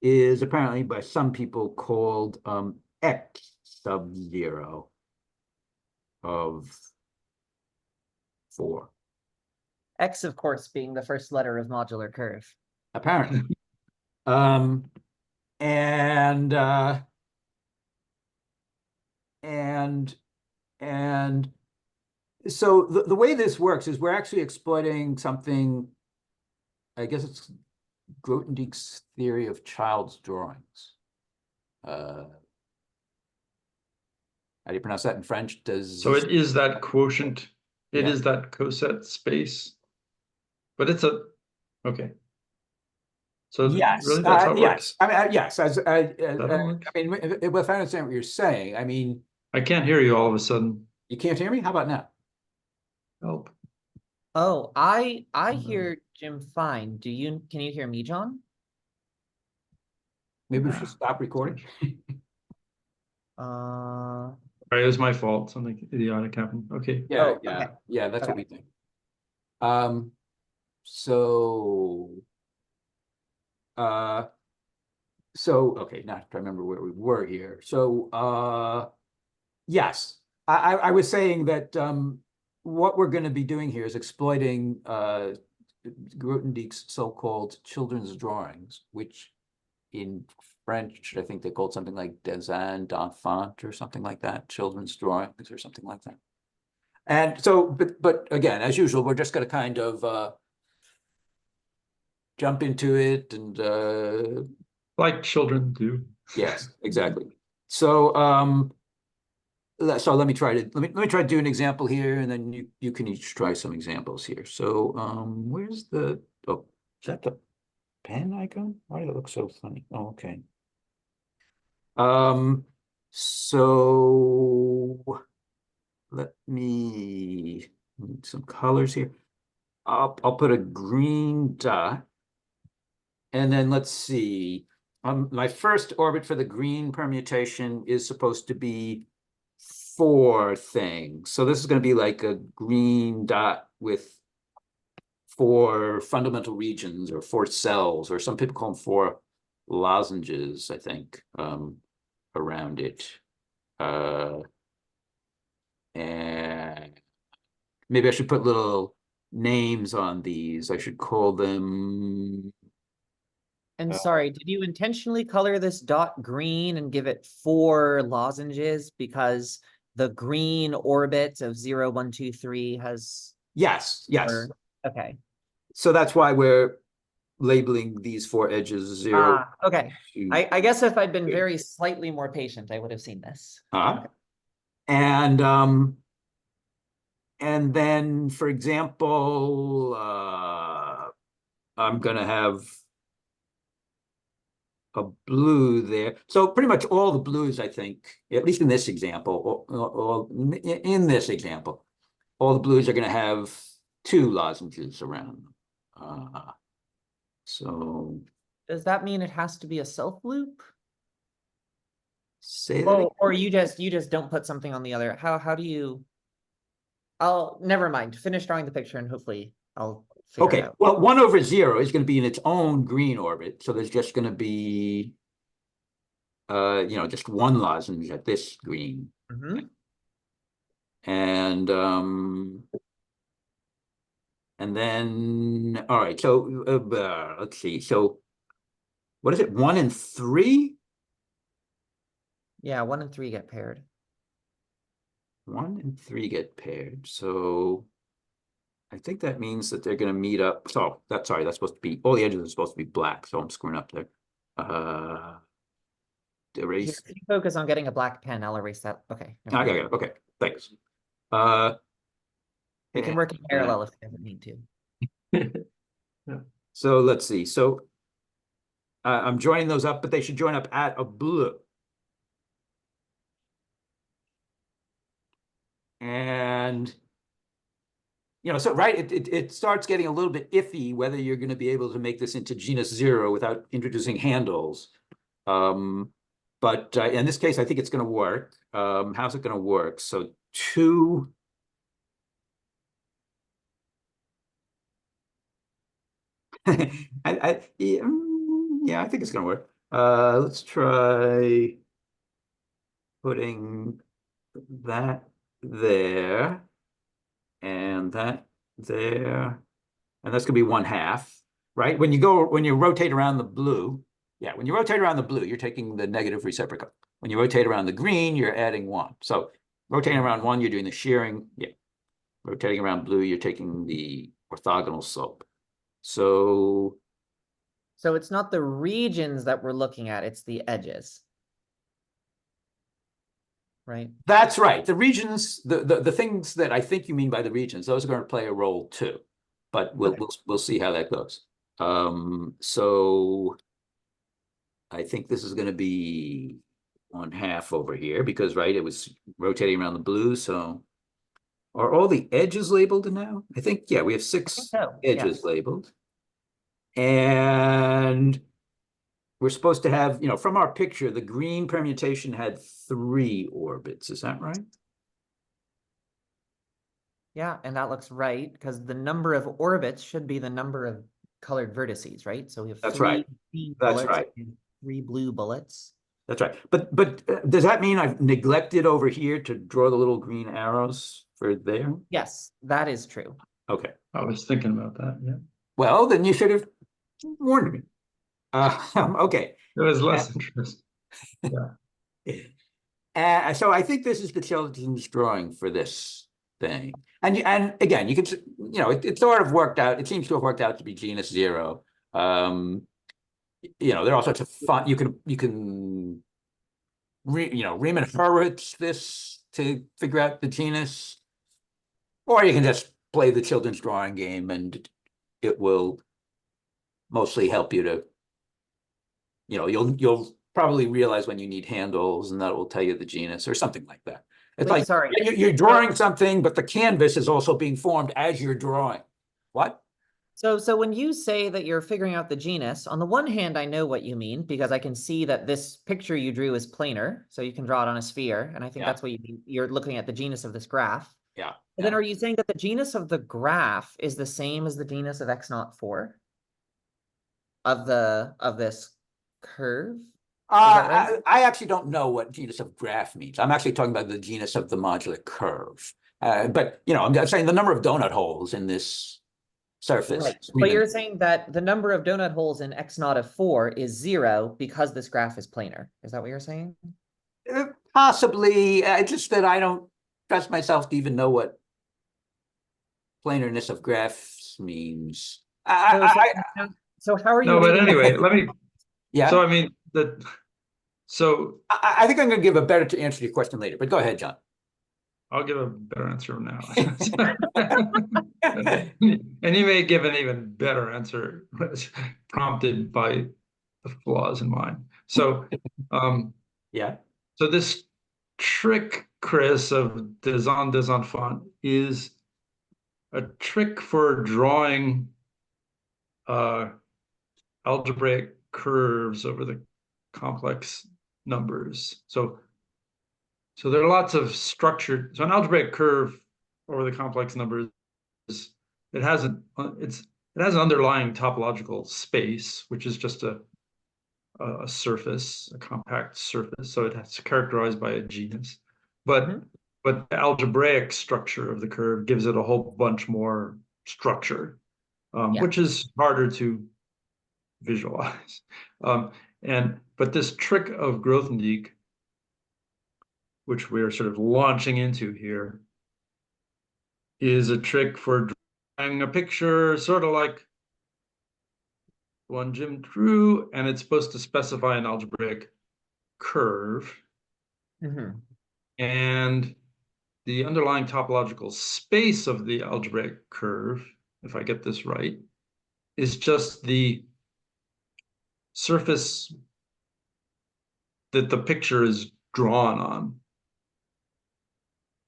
B: is apparently by some people called x sub 0 of 4.
C: X, of course, being the first letter of modular curve.
B: Apparently. And so the way this works is we're actually exploiting something, I guess it's Grothendieck's theory of child's drawings. How do you pronounce that in French?
A: So it is that quotient. It
B: Yeah.
A: is that coset space, but it's okay. So
B: Yes,
A: really, that's how it
B: yes.
A: works.
B: I mean, yes. I
A: works?
B: mean, if I understand what you're saying, I mean,
A: I can't hear you all of a sudden.
B: you can't hear me? How about now?
A: Help.
C: Oh, I
A: Mhm.
C: hear Jim fine. Can you hear me, John?
B: Maybe we should stop recording.
A: Sorry, it was my fault. Something idiotic happened. Okay.
B: Yeah,
C: Oh,
B: yeah,
C: okay.
B: yeah. That's what
C: Okay.
B: we think. So okay, now to remember where we were here. So yes, I was saying that what we're going to be doing here is exploiting Grothendieck's so-called children's drawings, which in French, I think they called something like dessin d'enfant or something like that, children's drawings or something like that. And so, but again, as usual, we're just going to kind of jump into it and
A: Like children do.
B: yes, exactly. So so let me try to do an example here, and then you can each try some examples here. So where's the is that the pen icon? Why does it look so funny? Oh, okay. So let me need some colors here. I'll put a green dot, and then let's see. My first orbit for the green permutation is supposed to be 4 things. So this is going to be like a green dot with 4 fundamental regions or 4 cells, or some people call them 4 lozenges, I think, around it. And maybe I should put little names on these. I should call them.
C: And sorry, did you intentionally color this dot green and give it 4 lozenges because the green orbit of 0, 1, 2, 3 has?
B: Yes.
C: Okay.
B: So that's why we're labeling these 4 edges 0.
C: Okay.
B: 2,
C: I guess if I'd been very slightly more patient, I would have seen this.
B: okay. And then, for example, I'm gonna have a blue there. So pretty much all the blues, I think, at least in this example, in this example, all the blues are going to have 2 lozenges around them. So
C: Does that mean it has to be a self loop?
B: say that again.
C: Or you just don't put something on the other. How do you? Never mind. Finish drawing the picture and hopefully I'll figure it
B: Okay,
C: out.
B: well, 1/0 is going to be in its own green orbit. So there's just going to be, just 1 lozenge at this green.
C: Mhm.
B: And then, all right, so let's see. So what is it, 1 and 3?
C: Yeah, 1 and 3 get paired.
B: 1 and 3 get paired. So I think that means that they're going to meet up. So that's supposed to be, all the edges are supposed to be black. So I'm screwing up there. Erase.
C: Here, if you focus on getting a black pen, I'll erase that. Okay. never mind.
B: Okay, thanks.
C: We can work in parallel if we ever need to.
B: So let's see. So I'm joining those up, but they should join up at a blue. And so right, it starts getting a little bit iffy whether you're going to be able to make this into genus 0 without introducing handles. But in this case, I think it's going to work. How's it going to work? So 2. I think it's going to work. Let's try putting that there and that there, and that's going to be 1/2, right? When you rotate around the blue, when you rotate around the blue, you're taking the negative reciprocal. When you rotate around the green, you're adding 1. So rotating around 1, you're doing the shearing. Rotating around blue, you're taking the orthogonal slope. So
C: it's not the regions that we're looking at, it's the edges. Right?
B: That's right. The regions, the things that I think you mean by the regions, those are going to play a role too. But we'll see how that goes. So I think this is going to be 1/2 over here because, right, it was rotating around the blue. So are all the edges labeled now? I think, we have 6 edges labeled. And we're supposed to have, from our picture, the green permutation had 3 orbits. Is that right?
C: Yeah, and that looks right because the number of orbits should be the number of colored vertices, right? So we have 3 green bullets and 3 blue bullets.
B: That's right. But does that mean I've neglected over here to draw the little green arrows for there?
C: Yes, that is true.
B: Okay.
A: I was thinking about that. Yeah.
B: Well, then you should have warned me. Okay.
A: It was less interesting.
B: Yeah. So I think this is the children's drawing for this thing. And again, you can, it sort of worked out. It seems to have worked out to be genus 0. There are all sorts of fun. You can Riemann Hurwitz this to figure out the genus, or you can just play the children's drawing game, and it will mostly help you to, you'll probably realize when you need handles, and that will tell you the genus or something like that. It's
C: Wait, sorry.
B: You're drawing something, but the canvas is also being formed as you're drawing. What?
C: So when you say that you're figuring out the genus, on the one hand, I know what you mean because I can see that this picture you drew is planar, so you can draw it on a sphere, and I think that's what you mean. You're looking at the genus of this graph.
B: Yeah.
C: And then are you saying that the genus of the graph is the same as the genus of x-0,4 of this curve?
B: I actually don't know what genus of graph means. I'm actually talking about the genus of the modular curve. But I'm saying the number of donut holes in this surface.
C: Right. But you're saying that the number of donut holes in x0 is 0 because this graph is planar. Is that what you're saying?
B: Possibly. It's just that I don't trust myself to even know what planarness of graphs means.
C: So how are you?
A: No, but anyway, let me.
B: Yeah.
A: So I mean
B: I think I'm going to give a better answer to your question later. But go ahead, John.
A: I'll give a better answer now. And you may give an even better answer prompted by the flaws in mine. So so this trick, Chris, of dessin font is a trick for drawing algebraic curves over the complex numbers. So there are lots of structured. So an algebraic curve over the complex numbers, it has an underlying topological space, which is just a surface, a compact surface. So it's characterized by a genus, but the algebraic structure of the curve gives it a whole bunch more structure, which is harder to visualize. But this trick of Grothendieck, which we're sort of launching into here, is a trick for drawing a picture sort of like one Jim drew, and it's supposed to specify an algebraic curve. And the underlying topological space of the algebraic curve, if I get this right, is just the surface that the picture is drawn on.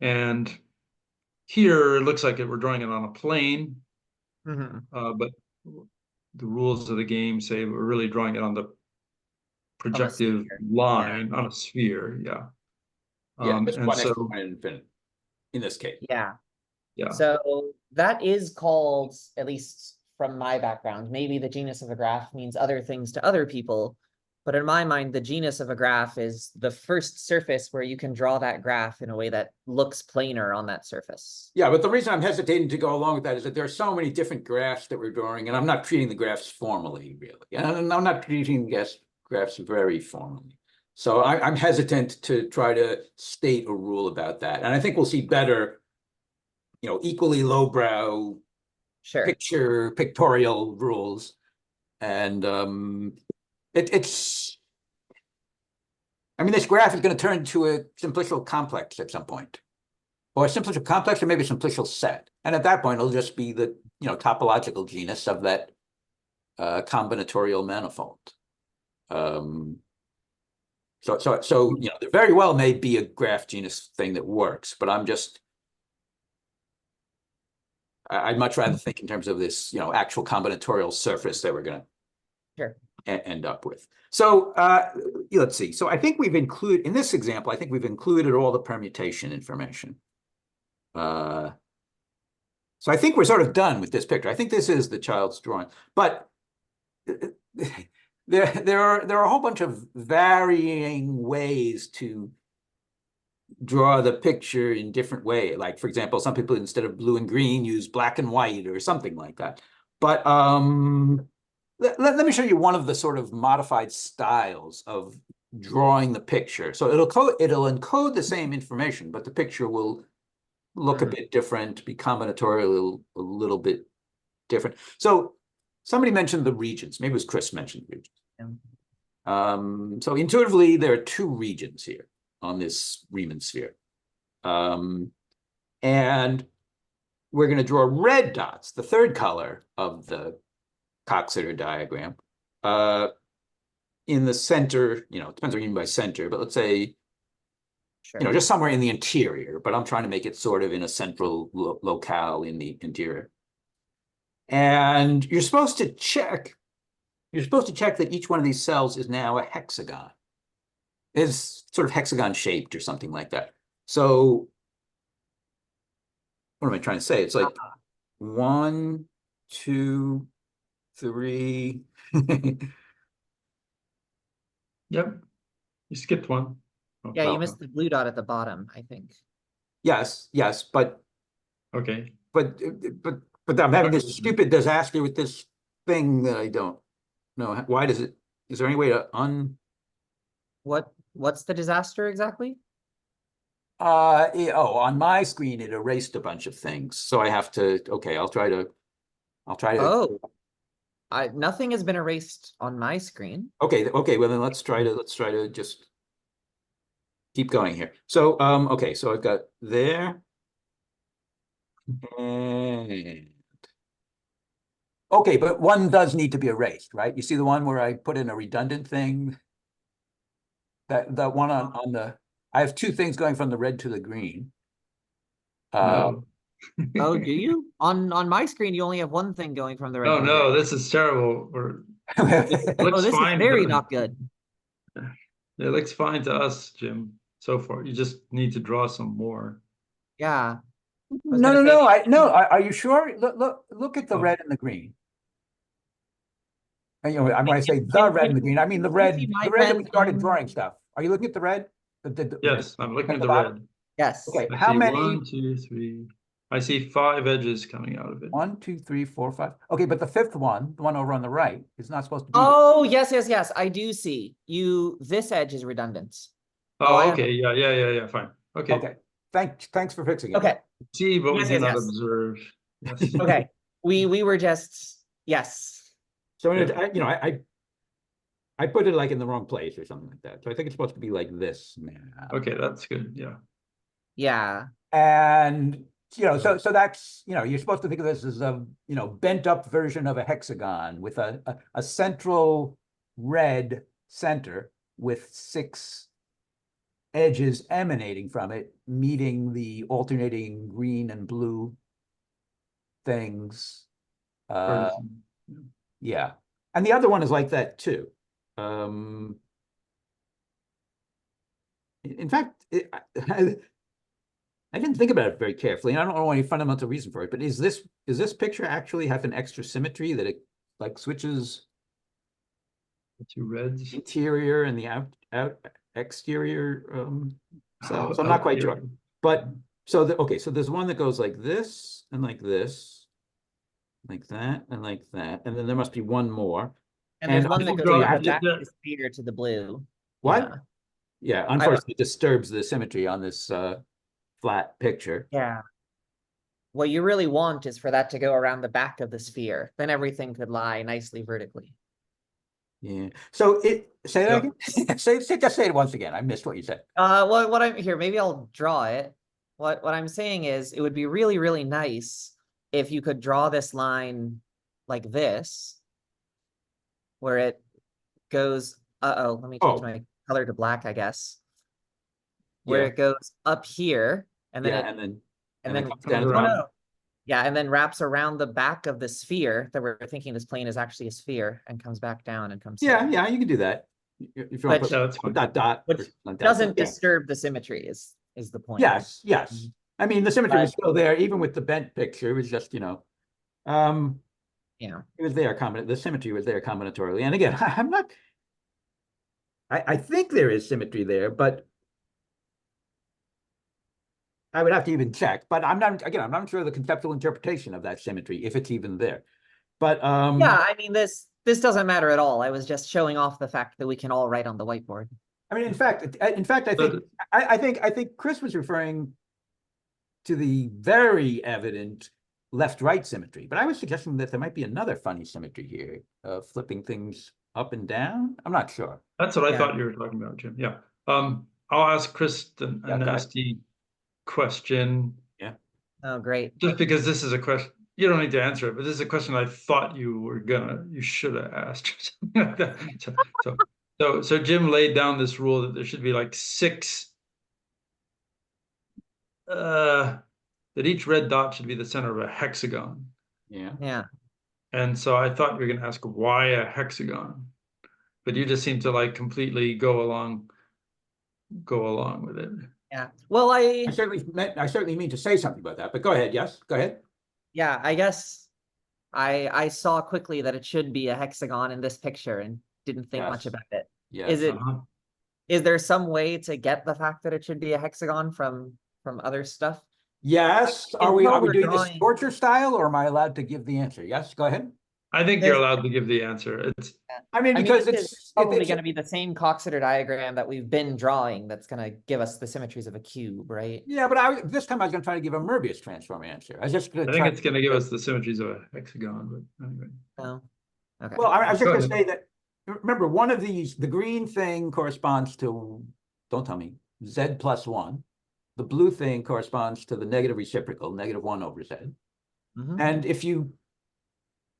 A: And here it looks like we're drawing it on a plane, but the rules of the game say we're really drawing it on the projective line, on a sphere.
B: Just
A: and
B: one
A: so
B: one infinite in this case.
C: Yeah.
A: Yeah.
C: So that is called, at least from my background, maybe the genus of a graph means other things to other people. But in my mind, the genus of a graph is the first surface where you can draw that graph in a way that looks planar on that surface.
B: Yeah, but the reason I'm hesitating to go along with that is that there are so many different graphs that we're drawing, and I'm not treating the graphs formally, really. And I'm not treating graphs very formally. So I'm hesitant to try to state a rule about that. And I think we'll see better, equally lowbrow pictorial rules. And this graph is going to turn into a simplicial complex at some point, or a simplicial complex, or maybe a simplicial set. And at that point, it'll just be the topological genus of that combinatorial manifold. So there very well may be a graph genus thing that works, but I'd much rather think in terms of this, actual combinatorial surface that we're going to end up with. So let's see. So I think we've included, in this example, I think we've included all the permutation information. So I think we're sort of done with this picture. I think this is the child's drawing, but there are a whole bunch of varying ways to draw the picture in different ways. Like, for example, some people, instead of blue and green, use black and white or something like that. But let me show you one of the sort of modified styles of drawing the picture. So it'll encode the same information, but the picture will look a bit different, be combinatorially a little bit different. So somebody mentioned the regions. Maybe it was Chris mentioned regions. So intuitively, there are two regions here on this Riemann sphere. And we're going to draw red dots, the third color of the Coxeter diagram, in the center. It depends what you mean by center, but let's say, just somewhere in the interior, but I'm trying to make it sort of in a central locale in the interior. And you're supposed to check that each one of these cells is now a hexagon. Is sort of hexagon shaped or something like that. So what am I trying to say? It's like 1, 2, 3.
A: Yep. You skipped one.
C: Yeah, you missed the blue dot at the bottom, I think.
B: Yes, but
A: okay.
B: But I'm having this stupid disaster with this thing that I don't know. Why does it? Is there any way to
C: What's the disaster exactly?
B: On my screen it erased a bunch of things, so I have to. Okay, I'll try to.
C: Oh, nothing has been erased on my screen.
B: Okay. Well, then let's try to just keep going here. So okay, so I've got there. And okay, but one does need to be erased, right? You see the one where I put in a redundant thing? That one on the, I have two things going from the red to the green.
A: No.
C: Oh, do you? On my screen, you only have one thing going from the red
A: Oh
C: to the
A: no,
C: gray.
A: this is terrible. Or
C: Oh,
A: looks
C: this is
A: fine.
C: very not good.
A: It looks fine to us, Jim, so far. You just need to draw some more.
C: Yeah.
B: No, no, no. Are you sure? Look at the
A: Oh.
B: red and the green. And, you know, when I say the red and the green, I mean the red that we started drawing stuff. Are you looking at the red?
A: Yes, I'm looking at the
B: bottom?
A: red.
C: Yes.
B: Okay,
A: I
B: how
A: see
B: many?
A: 1, 2, 3. I see 5 edges coming out of it.
B: 1, 2, 3, 4, 5. Okay, but the fifth one, the one over on the right, is not supposed to be there.
C: Oh, yes, yes, yes. I do see. This edge is redundant.
A: Oh, okay. Yeah. Fine. Okay.
B: Okay. Thanks for fixing it.
C: Okay.
A: See, but we
C: Yes,
A: do
C: yes,
A: not
C: yes.
A: observe. Yes.
C: Okay. We were just, yes.
B: So,
A: Yeah.
B: I put it like in the wrong place or something like that. So I think it's supposed to be like this now.
A: Okay, that's good. Yeah.
C: Yeah.
B: And, so that's, you're supposed to think of this as a, bent up version of a hexagon with a central red center with 6 edges emanating from it, meeting the alternating green and blue things. Yeah. And the other one is like that too. In fact, I didn't think about it very carefully, and I don't know any fundamental reason for it, but does this picture actually have an extra symmetry that it like switches
A: The 2 reds.
B: interior and the out exterior cells? I'm not quite sure. But so there's one that goes like this and like this, like that and like that, and then there must be one more.
C: And there's one that goes from the back
A: the-
C: of the sphere to the blue.
B: What? Yeah, unfortunately, it disturbs the symmetry on this flat picture.
C: Yeah. What you really want is for that to go around the back of the sphere. Then everything could lie nicely vertically.
B: Yeah. So say that again. Just say it once again. I missed what you said.
C: What I'm here, maybe I'll draw it. What I'm saying is it would be really, really nice if you could draw this line like this, where it goes, let me change my color to black, I guess. Where it goes up here, and then and then
B: comes down to the bottom.
C: Yeah, and then wraps around the back of the sphere that we're thinking this plane is actually a sphere and comes back down and comes
B: Yeah,
C: down.
B: yeah, you can do that. If you want to put dot.
C: Which doesn't disturb the symmetry is the point.
B: Yes. I mean, the symmetry was still there, even with the bent picture. It was just, it was there the symmetry was there combinatorially. And again, I think there is symmetry there, but I would have to even check. But I'm not sure of the conceptual interpretation of that symmetry, if it's even there. But
C: yeah, I mean, this doesn't matter at all. I was just showing off the fact that we can all write on the whiteboard.
B: I mean, in fact, I think Chris was referring to the very evident left-right symmetry, but I was suggesting that there might be another funny symmetry here, flipping things up and down. I'm not sure.
A: That's what I thought you were talking about, Jim. Yeah. I'll ask Chris a nasty question.
B: Yeah.
C: Oh, great.
A: Just because this is a question, you don't need to answer it, but this is a question I thought you should have asked. So Jim laid down this rule that there should be like 6, that each red dot should be the center of a hexagon.
C: Yeah.
A: And so I thought you were going to ask why a hexagon, but you just seem to like completely go along with it.
C: Yeah. Well,
B: I certainly mean to say something about that, but go ahead. Yes, go ahead.
C: Yeah, I guess I saw quickly that it should be a hexagon in this picture and didn't think much about it.
B: Yes.
C: Is there some way to get the fact that it should be a hexagon from other stuff?
B: Yes. Are we doing this torture style, or am I allowed to give the answer? Yes, go ahead.
A: I think you're allowed to give the answer.
B: Because
C: it's probably going to be the same Coxeter diagram that we've been drawing that's going to give us the symmetries of a cube, right?
B: Yeah, but this time I was going to try to give a Möbius transform answer. I think
A: it's going to give us the symmetries of a hexagon, but anyway.
C: Oh, okay.
B: Well, I was just going to say that, remember, one of these, the green thing corresponds to, don't tell me, z plus 1. The blue thing corresponds to the negative reciprocal, -1 over z.
C: Mm-hmm.
B: And if you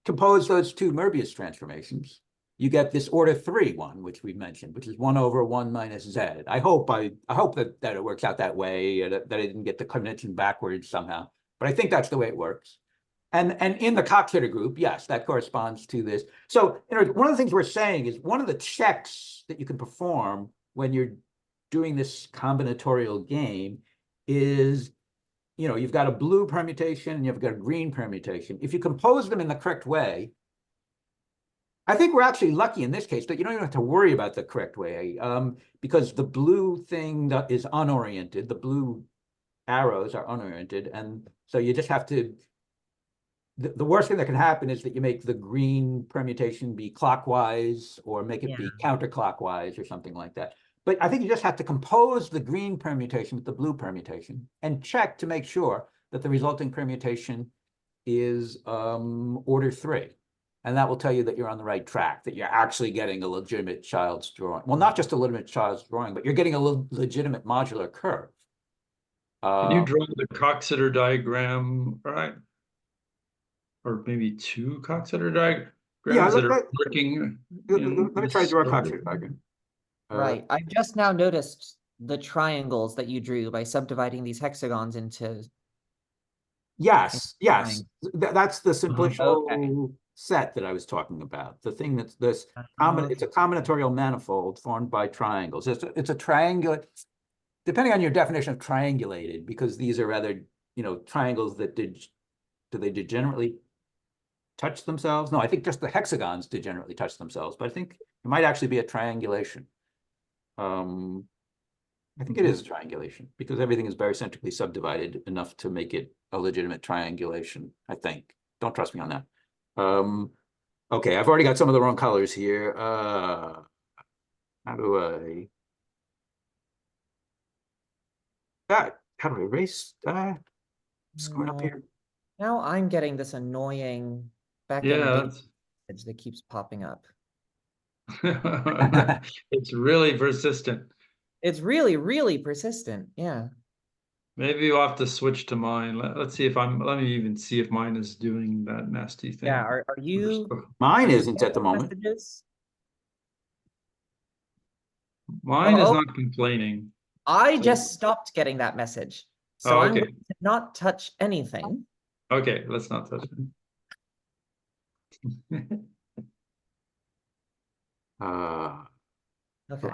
B: compose those two Möbius transformations, you get this order 3 one, which we mentioned, which is 1 over 1 minus z. I hope that it works out that way, that I didn't get the convention backwards somehow. But I think that's the way it works. And in the Coxeter group, yes, that corresponds to this. So, one of the things we're saying is one of the checks that you can perform when you're doing this combinatorial game is, you've got a blue permutation and you've got a green permutation. If you compose them in the correct way, I think we're actually lucky in this case that you don't even have to worry about the correct way, because the blue thing that is unoriented, the blue arrows are unoriented, and so you just have to, the worst thing that can happen is that you make the green permutation be clockwise or make it be counterclockwise or something like that. But I think you just have to compose the green permutation with the blue permutation and check to make sure that the resulting permutation is order 3. And that will tell you that you're on the right track, that you're actually getting a legitimate Child's drawing. Well, not just a legitimate Child's drawing, but you're getting a legitimate modular curve.
A: Can you draw the Coxeter diagram, right? Or maybe 2 Coxeter diagrams that are working?
B: Let me try to draw a Coxeter diagram.
C: Right. I've just now noticed the triangles that you drew by subdividing these hexagons into.
B: Yes. That's the simplicial
C: Okay.
B: set that I was talking about. The thing that's this it's a combinatorial manifold formed by triangles. It's a triangular, depending on your definition of triangulated, because these are rather, triangles that do they degenerately touch themselves? No, I think just the hexagons degenerately touch themselves, but I think it might actually be a triangulation. I think it is a triangulation because everything is barycentrically subdivided enough to make it a legitimate triangulation, I think. Don't trust me on that. Okay, I've already got some of the wrong colors here. How do I erase screwing up here?
C: Now I'm getting this annoying backend message that keeps popping up.
A: It's really persistent.
C: It's really, really persistent. Yeah.
A: Maybe you'll have to switch to mine. Let's see if let me even see if mine is doing that nasty thing.
C: Yeah. Are you?
B: Mine isn't at the moment.
C: Messages?
A: Mine is not complaining.
C: I just stopped getting that message. So I'm going to not touch anything.
A: Okay, let's not touch it.
C: Okay.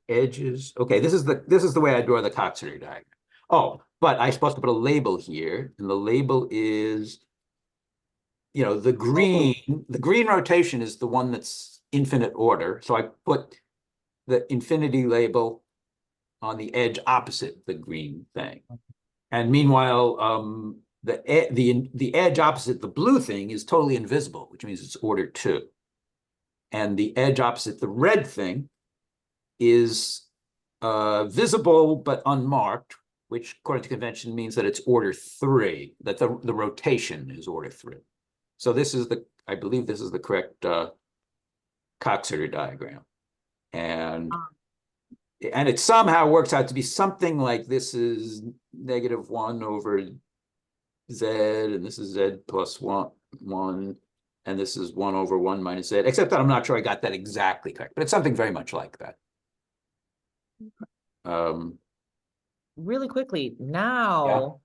B: Edges. Okay, this is the way I draw the Coxeter diagram. Oh, but I'm supposed to put a label here, and the label is, the green rotation is the one that's infinite order. So I put the infinity label on the edge opposite the green thing. And meanwhile, the edge opposite the blue thing is totally invisible, which means it's order 2. And the edge opposite the red thing is visible but unmarked, which according to convention means that it's order 3, that the rotation is order 3. So I believe this is the correct Coxeter diagram. And it somehow works out to be something like this is -1 over z, and this is z plus 1, and this is 1 over 1 minus z, except that I'm not sure I got that exactly correct, but it's something very much like that.
C: Really quickly, now,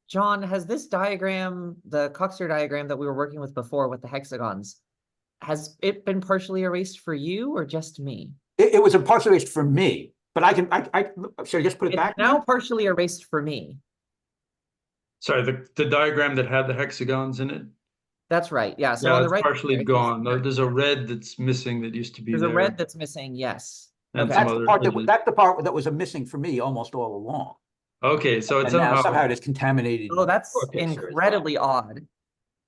C: John, has this diagram, the Coxeter diagram that we were working with before with the hexagons, has it been partially erased for you or just me?
B: It was partially erased for me, but should I just put it back
C: now? Partially erased for me.
A: Sorry, the diagram that had the hexagons in it?
C: That's right. Yeah. So on the right,
A: partially gone. There's a red that's missing that used to be there.
C: There's a red that's missing. Yes.
A: And
B: that's the part that was missing for me almost all along.
A: Okay, so it's
B: somehow it is contaminated.
C: Oh, that's incredibly odd.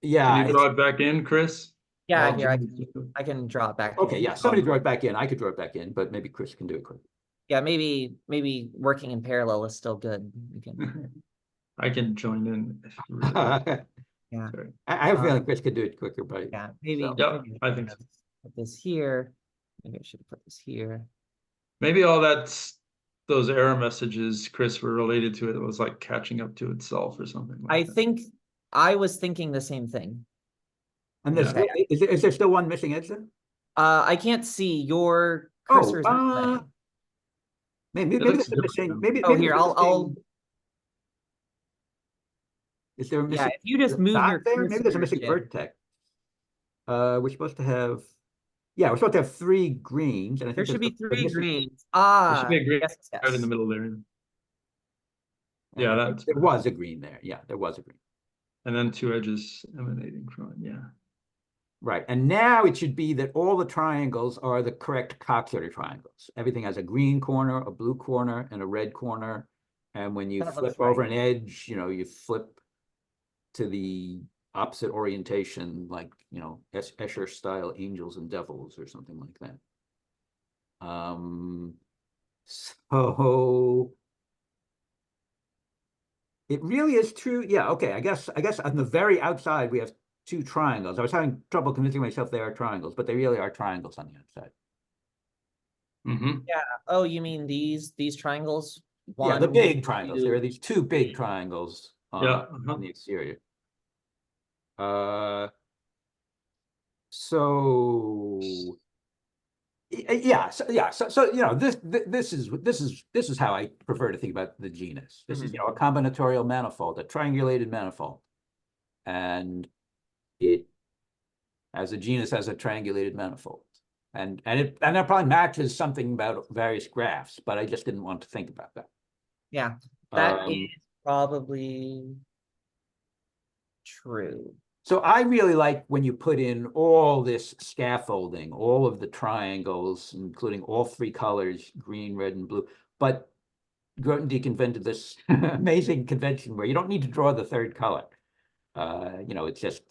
B: Yeah.
A: Can you draw it back in, Chris?
C: Yeah, here I can draw it back.
B: Okay, yeah. Somebody draw it back in. I could draw it back in, but maybe Chris can do it quick.
C: Yeah, maybe working in parallel is still good. We can.
A: I can join in.
C: Yeah.
B: I have a feeling Chris could do it quicker, but
C: yeah, maybe.
A: So, yeah, I think so.
C: Put this here. Maybe I should put this here.
A: Maybe all those error messages, Chris, were related to it. It was like catching up to itself or something like that.
C: I think I was thinking the same thing.
B: And is there still one missing edge then?
C: I can't see your cursor.
B: Maybe this is missing. Maybe
C: here
B: Is there a
C: Yeah,
B: missing
C: if you just move
B: dot
C: your
B: there? Maybe there's a
C: cursor,
B: missing
C: Jim.
B: vertex. We're supposed to have, yeah, we're supposed to have 3 greens, and I
C: There
B: think
C: should be
B: the
C: 3
B: missing,
C: greens.
A: There should be a green
C: Yes,
A: right in the
C: yes.
A: middle there.
B: and
A: Yeah,
B: I think
A: that's
B: there was a green there. Yeah, there was a green.
A: and then 2 edges emanating from it. Yeah.
B: Right, and now it should be that all the triangles are the correct Coxeter triangles. Everything has a green corner, a blue corner, and a red corner. And when you
C: That
B: flip
C: looks
B: over
C: right.
B: an edge, you flip to the opposite orientation, like, Escher style angels and devils or something like that. So it really is true. Yeah, okay. I guess on the very outside we have 2 triangles. I was having trouble convincing myself they are triangles, but they really are triangles on the outside.
A: Mm-hmm.
C: Yeah. Oh, you mean these triangles?
B: Yeah, the
C: 1,
B: big triangles. There are
C: 2,
B: these 2 big
C: 3.
B: triangles
A: Yeah.
B: on the exterior. So yeah, this is how I prefer to think about the genus. This is a combinatorial manifold, a triangulated manifold, and it as a genus has a triangulated manifold, and that probably matches something about various graphs, but I just didn't want to think about that.
C: Yeah, that is probably true.
B: So I really like when you put in all this scaffolding, all of the triangles, including all 3 colors, green, red, and blue. But Grothendieck invented this amazing convention where you don't need to draw the 3rd color. It's just,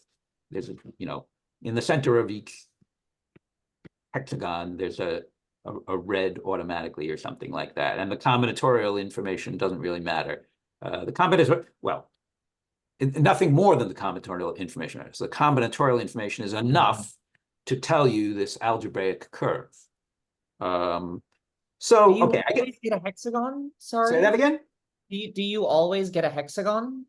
B: there's in the center of each hexagon, there's a red automatically or something like that. And the combinatorial information doesn't really matter. The combinatorial, well, nothing more than the combinatorial information. So the combinatorial information is enough to tell you this algebraic curve.
C: Do
B: So,
C: you
B: okay,
C: always get a hexagon? Sorry.
B: Say that again?
C: Do you always get a hexagon?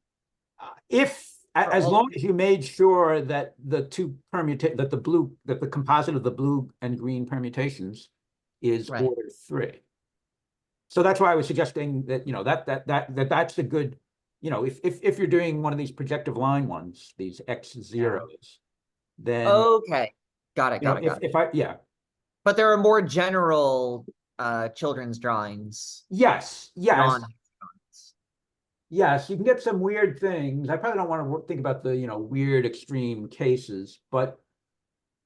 B: As long as you made sure that the 2 that the composite of the blue and green permutations is
C: Right.
B: order 3. So that's why I was suggesting that that's a good, if you're doing one of these projective line ones, these X zeros, then
C: Okay, got it.
B: yeah.
C: But there are more general children's drawings.
B: Yes.
C: Non-hexagons.
B: Yes, you can get some weird things. I probably don't want to think about the weird extreme cases, but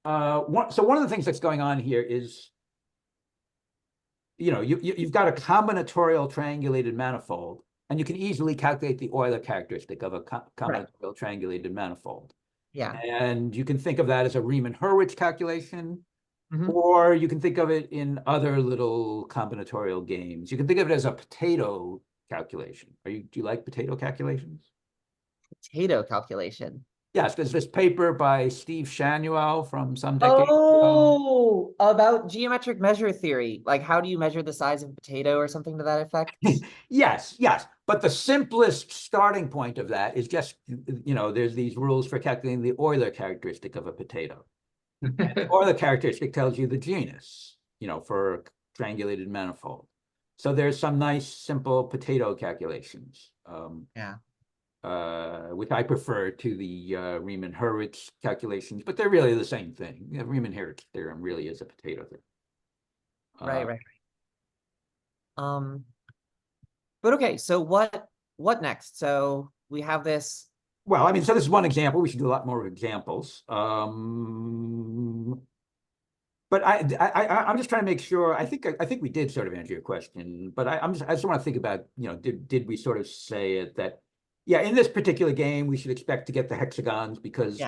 B: so one of the things that's going on here is you've got a combinatorial triangulated manifold, and you can easily calculate the Euler characteristic of a combinatorial triangulated manifold.
C: Yeah.
B: And you can think of that as a Riemann-Hurwitz calculation,
C: Mhm.
B: or you can think of it in other little combinatorial games. You can think of it as a potato calculation. Do you like potato calculations?
C: Potato calculation.
B: Yes, there's this paper by Steve Shanuel from some decades ago.
C: Oh, about geometric measure theory. Like, how do you measure the size of a potato or something to that effect?
B: Yes. But the simplest starting point of that is just, there's these rules for calculating the Euler characteristic of a potato. The Euler characteristic tells you the genus, for a triangulated manifold. So there's some nice, simple potato calculations.
C: Yeah.
B: Which I prefer to the Riemann-Hurwitz calculations, but they're really the same thing. The Riemann-Hurwitz theorem really is a potato theorem.
C: Right. But okay, so what next? So we have this.
B: Well, I mean, so this is one example. We should do a lot more examples. But I'm just trying to make sure. I think we did sort of answer your question, but I just want to think about, did we sort of say it that, yeah, in this particular game, we should expect to get the hexagons because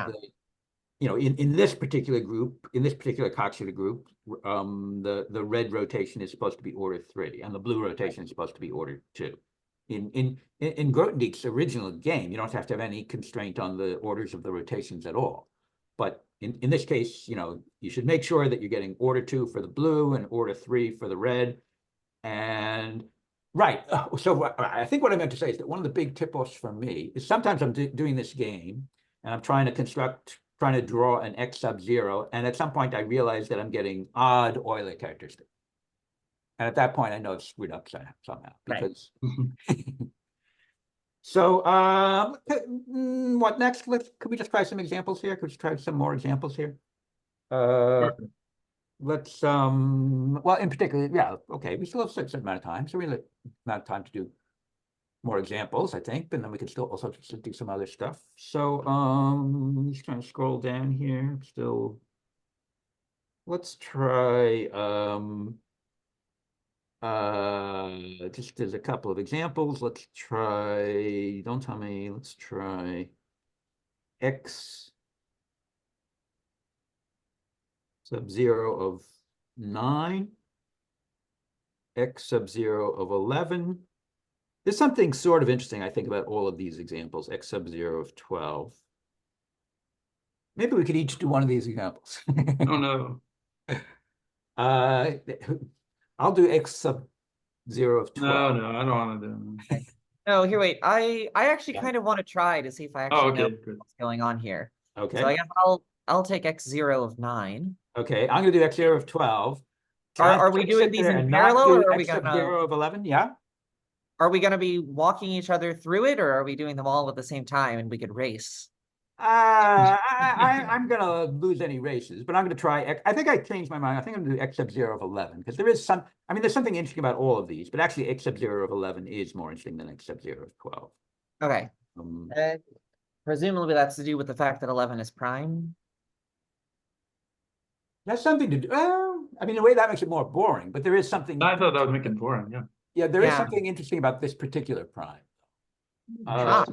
B: in this particular group, in this particular Coxeter group, the red rotation is supposed to be order 3, and the blue rotation is supposed to be order 2. In Grothendieck's original game, you don't have to have any constraint on the orders of the rotations at all. But in this case, you should make sure that you're getting order 2 for the blue and order 3 for the red. And right, so I think what I meant to say is that one of the big tip-offs for me is sometimes I'm doing this game and I'm trying to draw an X sub 0, and at some point I realize that I'm getting odd Euler characteristic. And at that point, I know it's screwed up somehow because So, what next? Could we just try some examples here? Could we try some more examples here? Let's, well, in particular, yeah, okay, we still have a certain amount of time, so we have amount of time to do more examples, I think, and then we can still also do some other stuff. So, just trying to scroll down here, still. Let's try, just there's a couple of examples. Let's try, don't tell me, let's try x sub 0 of 9, x sub 0 of 11. There's something sort of interesting, I think, about all of these examples, x sub 0 of 12. Maybe we could each do one of these examples.
A: Oh, no.
B: I'll do x sub 0 of 12.
A: No, I don't want to do it.
C: No, here, wait. I actually
B: Yeah.
C: kind of want to try to see if I actually know
A: good.
C: what's going on here.
B: Okay.
C: So I guess I'll take x0 of 9.
B: Okay, I'm gonna do x 0 of 12.
C: Are we doing these in parallel, or are we
B: x sub
C: gonna
B: 0 of 11? Yeah.
C: Are we gonna be walking each other through it, or are we doing them all at the same time and we could race?
B: I'm gonna lose any races, but I'm gonna try. I think I changed my mind. I think I'm gonna do x sub 0 of 11 because there is some. I mean, there's something interesting about all of these, but actually, x sub 0 of 11 is more interesting than x sub 0 of 12.
C: Okay. Presumably that's to do with the fact that 11 is prime.
B: That's something to do. I mean, in a way that makes it more boring, but there is something.
A: I thought that would make it boring. Yeah.
B: Yeah, there is something interesting about this particular prime.
C: Ah.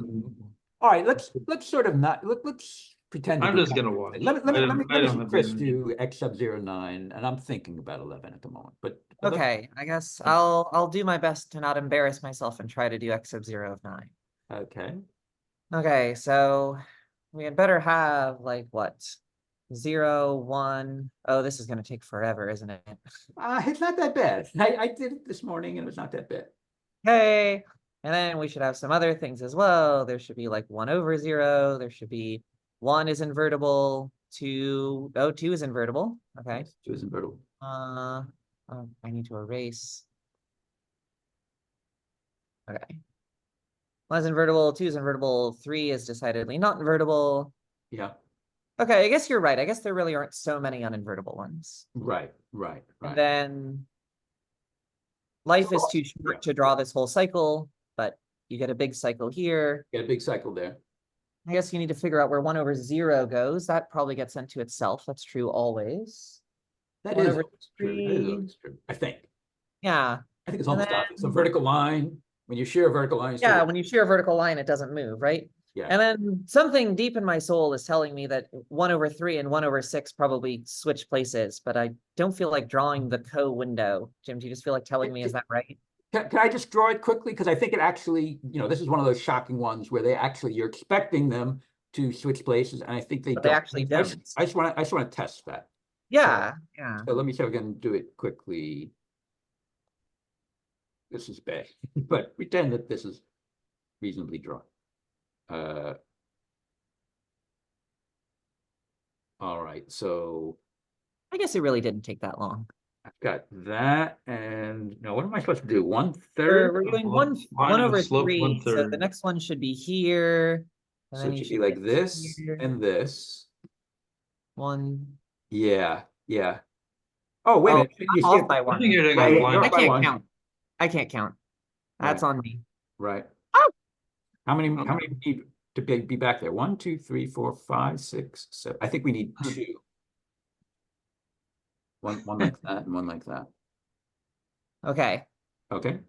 B: All right, let's sort of not let's pretend.
A: I'm just gonna watch.
B: Let me see Chris do x sub 0 9, and I'm thinking about 11 at the moment. But
C: okay, I guess I'll do my best to not embarrass myself and try to do x sub 0 of 9.
B: Okay.
C: Okay, so we had better have like what? 0, 1. Oh, this is gonna take forever, isn't it?
B: It's not that bad. I did it this morning and it was not that bad.
C: Okay. And then we should have some other things as well. There should be like 1 over 0. There should be 1 is invertible. 2 is invertible. Okay.
B: Yes, 2 is invertible.
C: I need to erase. Okay. 1 is invertible. 2 is invertible. 3 is decidedly not invertible.
B: Yeah.
C: Okay, I guess you're right. I guess there really aren't so many uninvertible ones.
B: Right.
C: And then life is too short to draw this whole cycle, but you get a big cycle here.
B: Get a big cycle there.
C: I guess you need to figure out where 1 over 0 goes. That probably gets sent to itself. That's true always.
B: That
C: 1
B: is
C: over
B: true.
C: 3.
B: That is always true. I think.
C: Yeah.
B: I think it's almost obvious. It's a vertical line. When you shear a vertical line,
C: yeah, when you shear a vertical line, it doesn't move, right?
B: Yeah.
C: And then something deep in my soul is telling me that 1 over 3 and 1 over 6 probably switch places, but I don't feel like drawing the co-window. Jim, do you just feel like telling me, is that right?
B: Can I just draw it quickly? Because I think it actually, this is one of those shocking ones where you're expecting them to switch places, and I think they
C: But
B: don't.
C: they actually don't.
B: I just want to test that.
C: Yeah,
B: So let me see if I can do it quickly. This is bad, but pretend that this is reasonably drawn. All right, so
C: I guess it really didn't take that long.
B: I've got that, and now what am I supposed to do? 1/3?
C: We're doing one over 3. So the next one should be here.
B: So it should be like this and this.
C: 1.
B: Yeah. Oh, wait a minute.
C: I'm off by 1.
A: I think you're doing
C: I can't count. I can't count. That's on me.
B: Right.
C: Oh!
B: How many need to be back there? 1, 2, 3, 4, 5, 6, 7. I think we need 2. One like that and one like that.
C: Okay.
B: Okay.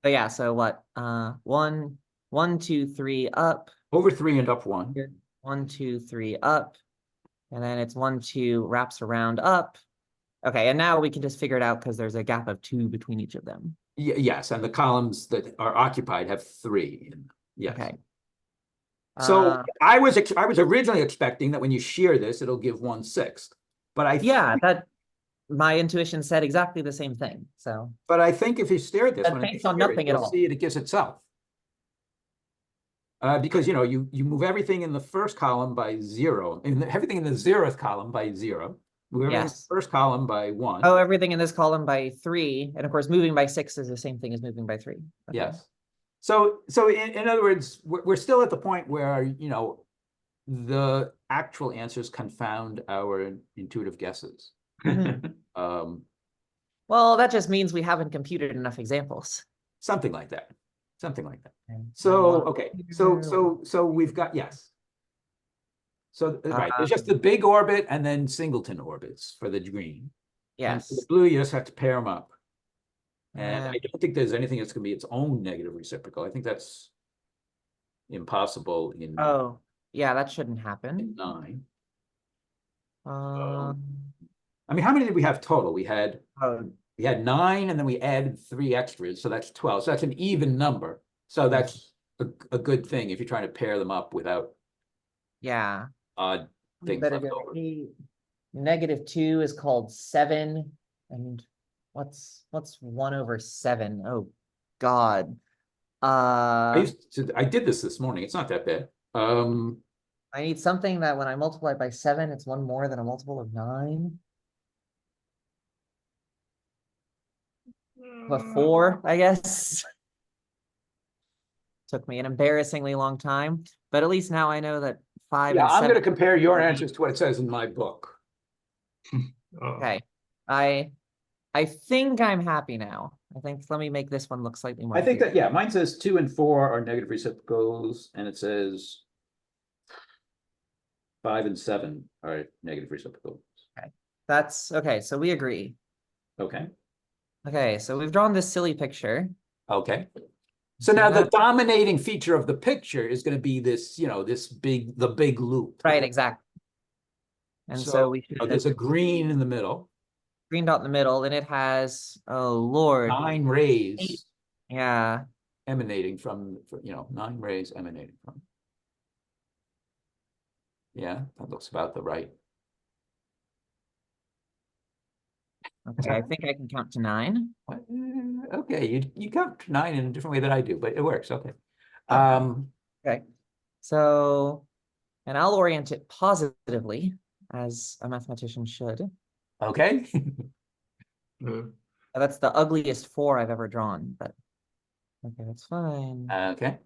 C: So yeah, so what? 1, 2, 3 up.
B: Over 3 and up 1.
C: 1, 2, 3 up. And then it's 1, 2 wraps around up. Okay, and now we can just figure it out because there's a gap of 2 between each of them.
B: Yes, and the columns that are occupied have 3. Yes.
C: Okay.
B: So I was originally expecting that when you shear this, it'll give 1/6. But
C: that my intuition said exactly the same thing. So
B: but I think if you stare at this
C: one, based on nothing at all,
B: see it gives itself. Because you move everything in the first column by 0, and everything in the 0th column by 0. Move everything in the first column by 1.
C: Oh, everything in this column by 3, and of course moving by 6 is the same thing as moving by 3. Okay.
B: Yes. So in other words, we're still at the point where, you know, the actual answers confound our intuitive guesses. Um,
C: Well, that just means we haven't computed enough examples.
B: something like that. Something like that.
C: Okay.
B: So, okay. So we've got, yes. So, right, there's just the big orbit and then singleton orbits for the green. And for the
C: Yes.
B: blue, you just have to pair them up. And I don't think there's anything that's going to be its own negative reciprocal. I think that's impossible in
C: Oh, yeah, that shouldn't happen.
B: 9.
C: Um,
B: I mean, how many did we have total? We had
C: oh,
B: 9, and then we added 3 extras, so that's 12. So that's an even number. So that's a good thing if you're trying to pair them up without
C: yeah.
B: odd things
C: Better
B: left
C: go
B: over.
C: -2 is called 7. And what's 1/7? Oh, God.
B: I did this morning. It's not that bad.
C: I need something that when I multiply by 7, it's one more than a multiple of 9. But 4, I guess. Took me an embarrassingly long time, but at least now I know that 5
B: yeah,
C: and
B: I'm
C: 7.
B: going to compare your answers to what it says in my book.
C: Okay. I think I'm happy now. I think let me make this one look slightly more
B: I think
C: clear.
B: that, yeah, mine says 2 and 4 are negative reciprocals, and it says 5 and 7 are negative reciprocals.
C: Okay. That's okay, so we agree.
B: Okay.
C: Okay, so we've drawn this silly picture.
B: Okay. So now the dominating feature of the picture is going to be this, you know, the big loop.
C: Right, exactly. And so we should
B: there's a green in the middle.
C: Green dot in the middle, and it has, oh Lord,
B: 9 rays.
C: Yeah.
B: Emanating from, you know, 9 rays emanating from. Yeah, that looks about the right.
C: Okay, I think I can count to 9.
B: Okay, you count to 9 in a different way than I do, but it works. Okay.
C: Okay. So, and I'll orient it positively, as a mathematician should.
B: Okay.
C: That's the ugliest 4 I've ever drawn, but okay, that's fine.
B: Okay.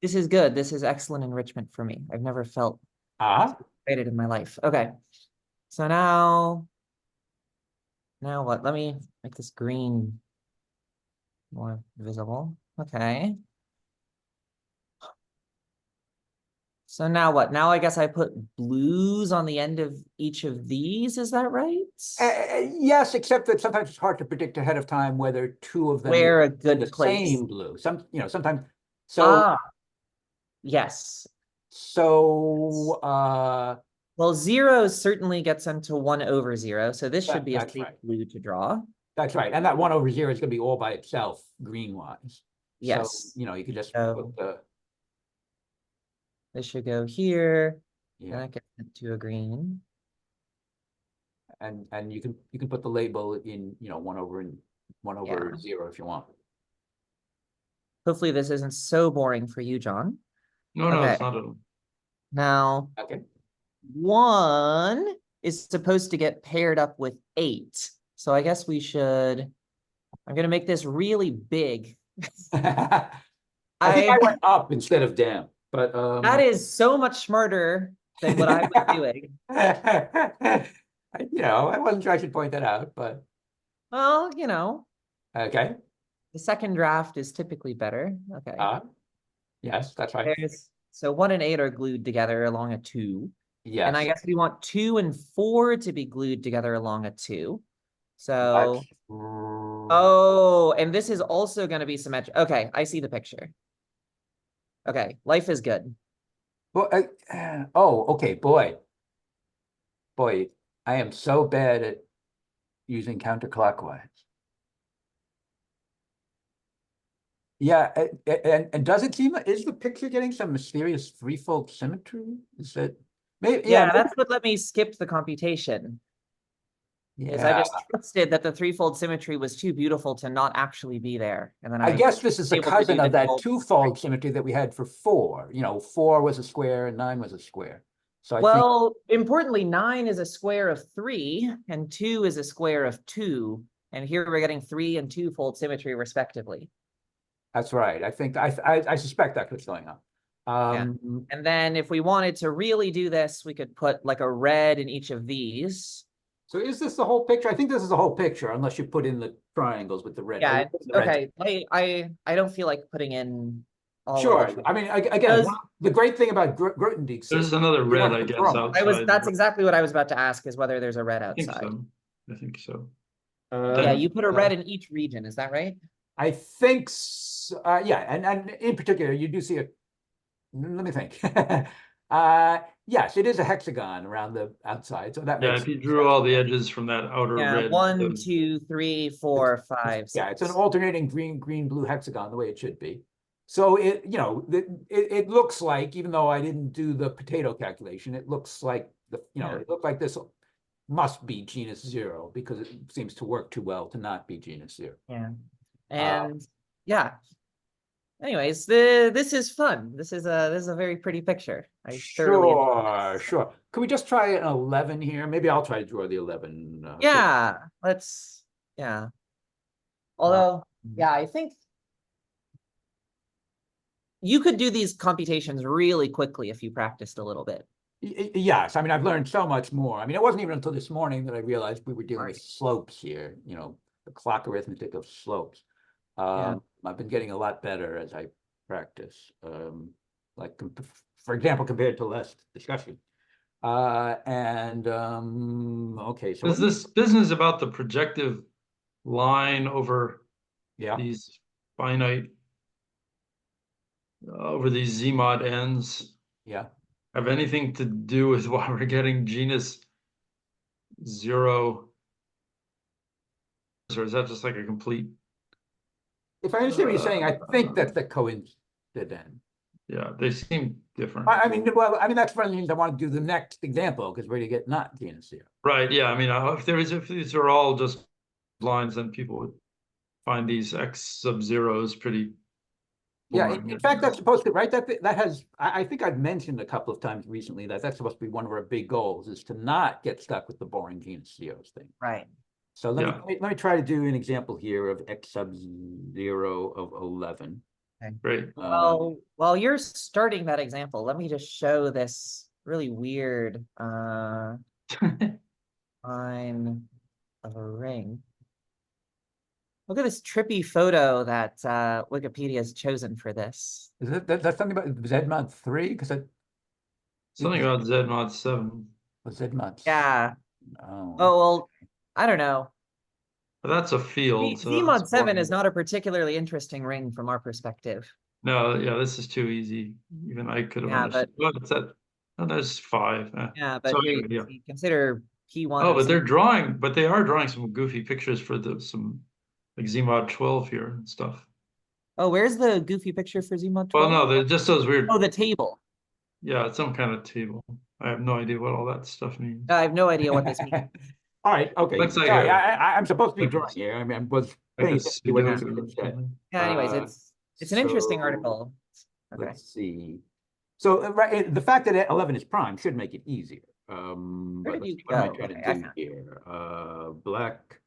C: This is good. This is excellent enrichment for me. I've never felt excited in my life. Okay. So now what? Let me make this green more visible. Okay. So now what? Now I guess I put blues on the end of each of these. Is that right?
B: Yes, except that sometimes it's hard to predict ahead of time whether 2 of them
C: Where a good
B: the
C: place.
B: same blue. Sometimes. So
C: yes.
B: So
C: well, 0 certainly gets into 1/0. So this should be a safe blue to draw.
B: That's right. And that 1/0 is going to be all by itself, green wise.
C: Yes.
B: So, you know, you could just put the.
C: This should go here.
B: Yeah.
C: And that gets into a green.
B: And you can put the label in, you know, 1/0 if you want.
C: Hopefully this isn't so boring for you, John.
A: No, it's not at all.
C: Now, 1 is supposed to get paired up with 8. So I guess we should, I'm going to make this really big.
B: I think I went up instead of down, but
C: that is so much smarter than what I was doing.
B: You know, I wasn't sure I should point that out, but.
C: Well, you know.
B: Okay.
C: The second draft is typically better. Okay.
B: Yes, that's right.
C: So 1 and 8 are glued together along a 2.
B: Yes.
C: And I guess we want 2 and 4 to be glued together along a 2. So, oh, and this is also going to be symmetric. Okay, I see the picture. Okay, life is good.
B: Well, okay, boy, I am so bad at using counterclockwise. Yeah, and does it seem, is the picture getting some mysterious threefold symmetry? Is it? Maybe,
C: yeah, that's what let me skip the computation. Is I just trusted that the threefold symmetry was too beautiful to not actually be there. And then
B: I guess this is the cousin of that twofold symmetry that we had for 4. You know, 4 was a square and 9 was a square. So I think,
C: importantly, 9 is a square of 3 and 2 is a square of 2. And here we're getting 3 and 2-fold symmetry respectively.
B: That's right. I suspect that's what's going on.
C: And then if we wanted to really do this, we could put like a red in each of these.
B: So is this the whole picture? I think this is the whole picture, unless you put in the triangles with the red.
C: Yeah,
B: The red.
C: okay. I don't feel like putting in all
B: Sure.
C: of it.
B: I mean, again, the great thing about Grothendieck
A: There's another red, I guess, outside.
C: That's exactly what I was about to ask, is whether there's a red outside.
A: I think so.
C: Yeah, you put a red in each region, is that right?
B: I think so, yeah, and in particular, you do see a. Let me think. Yes, it is a hexagon around the outside, so that makes.
A: Yeah, if you drew all the edges from that outer red.
C: 1, 2, 3, 4, 5, 6.
B: Yeah, it's an alternating green, blue hexagon, the way it should be. So it looks like, even though I didn't do the potato calculation, it looks like it looked like this must be genus 0 because it seems to work too well to not be genus 0.
C: Yeah. And yeah. Anyways, this is fun. This is a very pretty picture.
B: Sure. Can we just try an 11 here? Maybe I'll try to draw the 11.
C: Yeah, let's. Yeah. Although, yeah, I think you could do these computations really quickly if you practiced a little bit.
B: Yes, I mean, I've learned so much more. I mean, it wasn't even until this morning that I realized we were dealing with slopes here, the clock arithmetic of slopes. I've been getting a lot better as I practice, like, for example, compared to last discussion. Okay, so
A: is this business about the projective line over these finite, over these Z mod n's?
B: Yeah.
A: Have anything to do with why we're getting genus 0? Or is that just like a complete?
B: If I understand what you're saying, I think that's the coincidence.
A: Yeah, they seem different.
B: I mean, that's one of the things I want to do the next example, because we're going to get not genus 0.
A: Right. Yeah. I mean, if these are all just lines, then people would find these x sub zeros pretty.
B: Yeah. In fact, that's supposed to, right? That has. I think I've mentioned a couple of times recently that that's supposed to be one of our big goals, is to not get stuck with the boring genus zeros thing.
C: Right.
B: So let me try to do an example here of x sub 0 of 11.
C: Okay.
A: Great.
C: Well, while you're starting that example, let me just show this really weird line of a ring. Look at this trippy photo that Wikipedia has chosen for this.
B: Is that's something about Z mod 3? Because
A: something about Z mod 7.
B: Z mod 7.
C: Yeah.
B: Oh,
C: well, I don't know.
A: But that's a field.
C: Z mod 7 is not a particularly interesting ring from our perspective.
A: No, yeah, this is too easy. Even I could have understood. But that? Oh, there's 5.
C: Yeah, but you consider P1.
A: Oh, but they are drawing some goofy pictures for some like Z mod 12 here and stuff.
C: Oh, where's the goofy picture for Z mod 12?
A: Well, no, they're just those weird.
C: Oh, the table.
A: Yeah, it's some kind of table. I have no idea what all that stuff means.
C: I have no idea what this means.
B: All right, okay.
A: Looks like
B: sorry, I'm supposed to be drawing here. I mean, I was paying attention to what you said.
C: Yeah, anyways, it's an interesting article.
B: Okay. Let's see. So the fact that 11 is prime should make it easier. But let's see, what am I trying to do here? Black.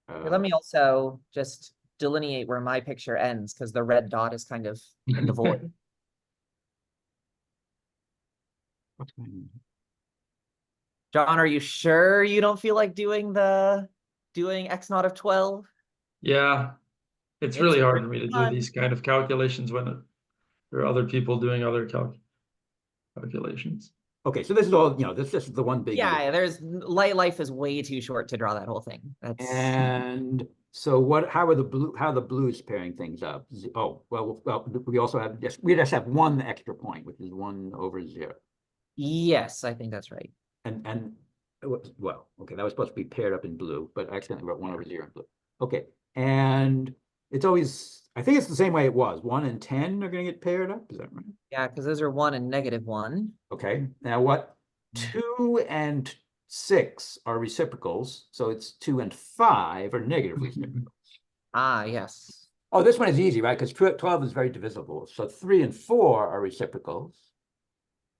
C: Let me also just delineate where my picture ends, because the red dot is kind of in the void. John, are you sure you don't feel like doing x naught of 12?
A: Yeah, it's really hard for me to do these kind of calculations when there are other people doing other calculations.
B: Okay, so this is all, this is the one big.
C: Yeah, life is way too short to draw that whole thing.
B: And so how are the blues pairing things up? Oh, well, we also have we just have one extra point, which is 1 over 0. Yes,
C: I think that's right.
B: And well, okay, that was supposed to be paired up in blue, but I accidentally wrote 1 over 0 in blue. Okay, and it's always, I think it's the same way it was. 1 and 10 are going to get paired up. Is that right?
C: Yeah, because those are 1 and -1.
B: Okay, now what? 2 and 6 are reciprocals, so it's 2 and 5 are negative reciprocals.
C: Ah, yes.
B: Oh, this one is easy, right? Because 12 is very divisible. So 3 and 4 are reciprocals,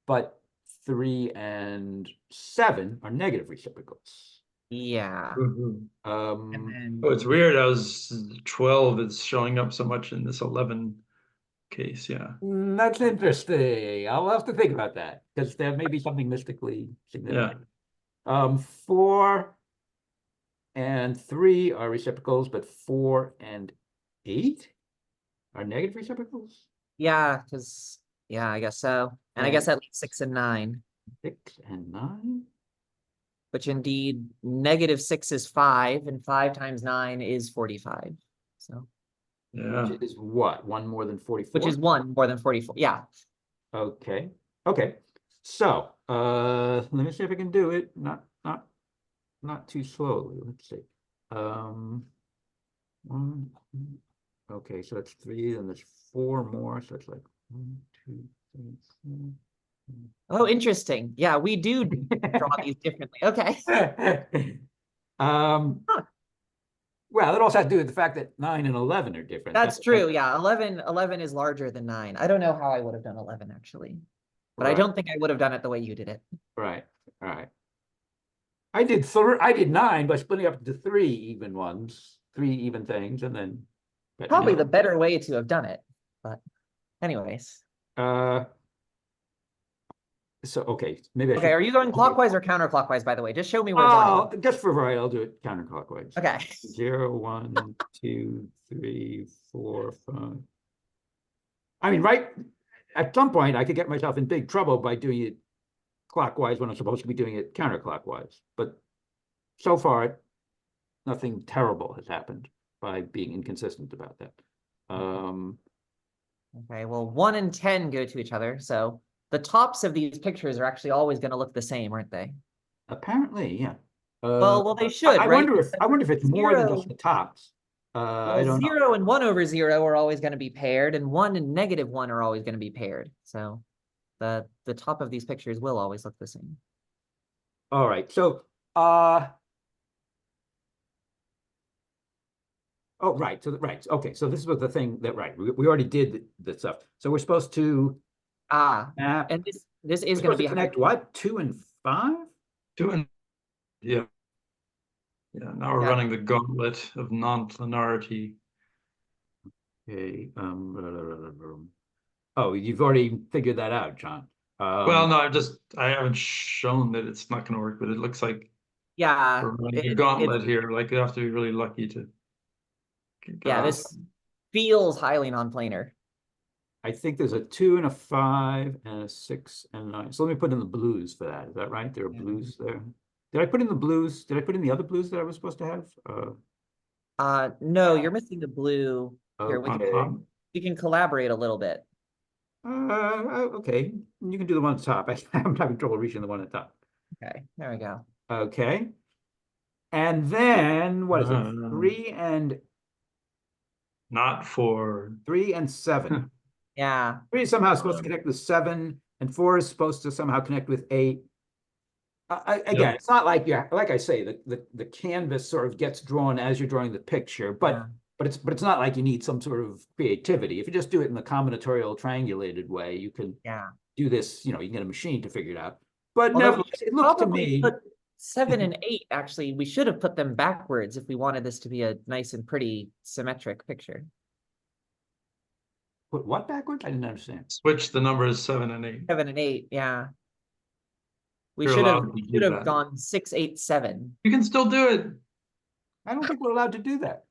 B: but 3 and 7 are negative reciprocals.
C: Yeah.
A: Mhm.
C: And
B: Um,
C: then,
A: Oh, it's weird. I was 12. It's showing up so much in this 11 case. Yeah.
B: that's interesting. I'll have to think about that because there may be something mystically
A: Yeah.
B: significant. 4 and 3 are reciprocals, but 4 and 8 are negative reciprocals.
C: yeah, because, yeah, I guess so. And I guess
B: And
C: at least 6 and 9,
B: 6 and 9.
C: which indeed -6 is 5, and 5 times 9 is 45. So,
A: Yeah.
B: Which is what? 1 more than 44?
C: which is 1 more than 44. Yeah.
B: Okay. Okay. So, let me see if I can do it. Not too slowly. Let's see. 1. Okay, so that's 3, and there's 4 more. So it's like 1, 2, 3, 4.
C: Oh, interesting. Yeah, we do draw these differently. Okay.
B: Um,
C: Huh.
B: well, it also has to do with the fact that 9 and 11 are different.
C: That's true. Yeah, 11 is larger than 9. I don't know how I would have done 11 actually, but I
B: Right,
C: don't think I would have done it the way you did it.
B: right, all right. I did 9 by splitting up into 3 even ones, 3 even things, and then. But
C: Probably
B: anyway,
C: the better way to have done it. But anyways.
B: So okay, maybe I
C: Okay,
B: should.
C: are you going
B: Okay.
C: clockwise or counterclockwise, by the way? Just show me where
B: Oh,
C: one is.
B: just for variety, I'll do it counterclockwise.
C: Okay.
B: 0, 1, 2, 3, 4, 5. I mean, right at some point, I could get myself in big trouble by doing it clockwise when I'm supposed to be doing it counterclockwise. But so far, nothing terrible has happened by being inconsistent about that.
C: Okay, well, 1 and 10 go to each other. So the tops of these pictures are actually always going to look the same, aren't they?
B: Apparently, yeah.
C: Well, they should,
B: I
C: right?
B: wonder if it's more than just the tops. I
C: Well,
B: don't know.
C: 0 and 1/0 are always going to be paired, and 1 and -1 are always going to be paired. So the top of these pictures will always look the same.
B: All right. So, oh, right. So, right. Okay. So this was the thing that, right. We already did the stuff. So we're supposed to map.
C: And this is
B: We're
C: going to
B: supposed
C: be
B: to connect what? 2 and 5?
A: 2 and yeah. Yeah. Now we're running the gauntlet of non-planarity.
B: Okay. Oh, you've already figured that out, John.
A: Well, no, I haven't shown that it's not going to work, but it looks like we're running a gauntlet here. Like you have to be really lucky to.
C: Yeah, this feels highly non-planar.
B: I think there's a 2 and a 5 and a 6 and 9. So let me put in the blues for that. Is that right? There are blues there. Did I put in the blues? Did I put in the other blues that I was supposed to have?
C: No, you're missing the blue. Here,
B: Okay.
C: we can collaborate a little bit.
B: Okay. You can do the one at the top. I'm having trouble reaching the one at the top.
C: Okay, there we go.
B: Okay. And then what is it? 3 and
A: not 4.
B: 3 and 7.
C: Yeah.
B: 3 is somehow supposed to connect with 7, and 4 is supposed to somehow connect with 8. Again, it's not like like I say, the canvas sort of gets drawn as you're drawing the picture, but it's not like you need some sort of creativity. If you just do it in the combinatorial triangulated way, you can do this, you can get a machine to figure it out. But nevertheless, it looks to me
C: 7 and 8, actually, we should have put them backwards if we wanted this to be a nice and pretty symmetric picture.
B: Put what backwards? I didn't understand.
A: Switch the numbers 7 and 8.
C: 7 and 8, yeah. We
A: You're
C: should
A: allowed to do
C: have
A: that.
C: gone 6, 8, 7.
A: You can still do it.
B: I don't think we're allowed to do that.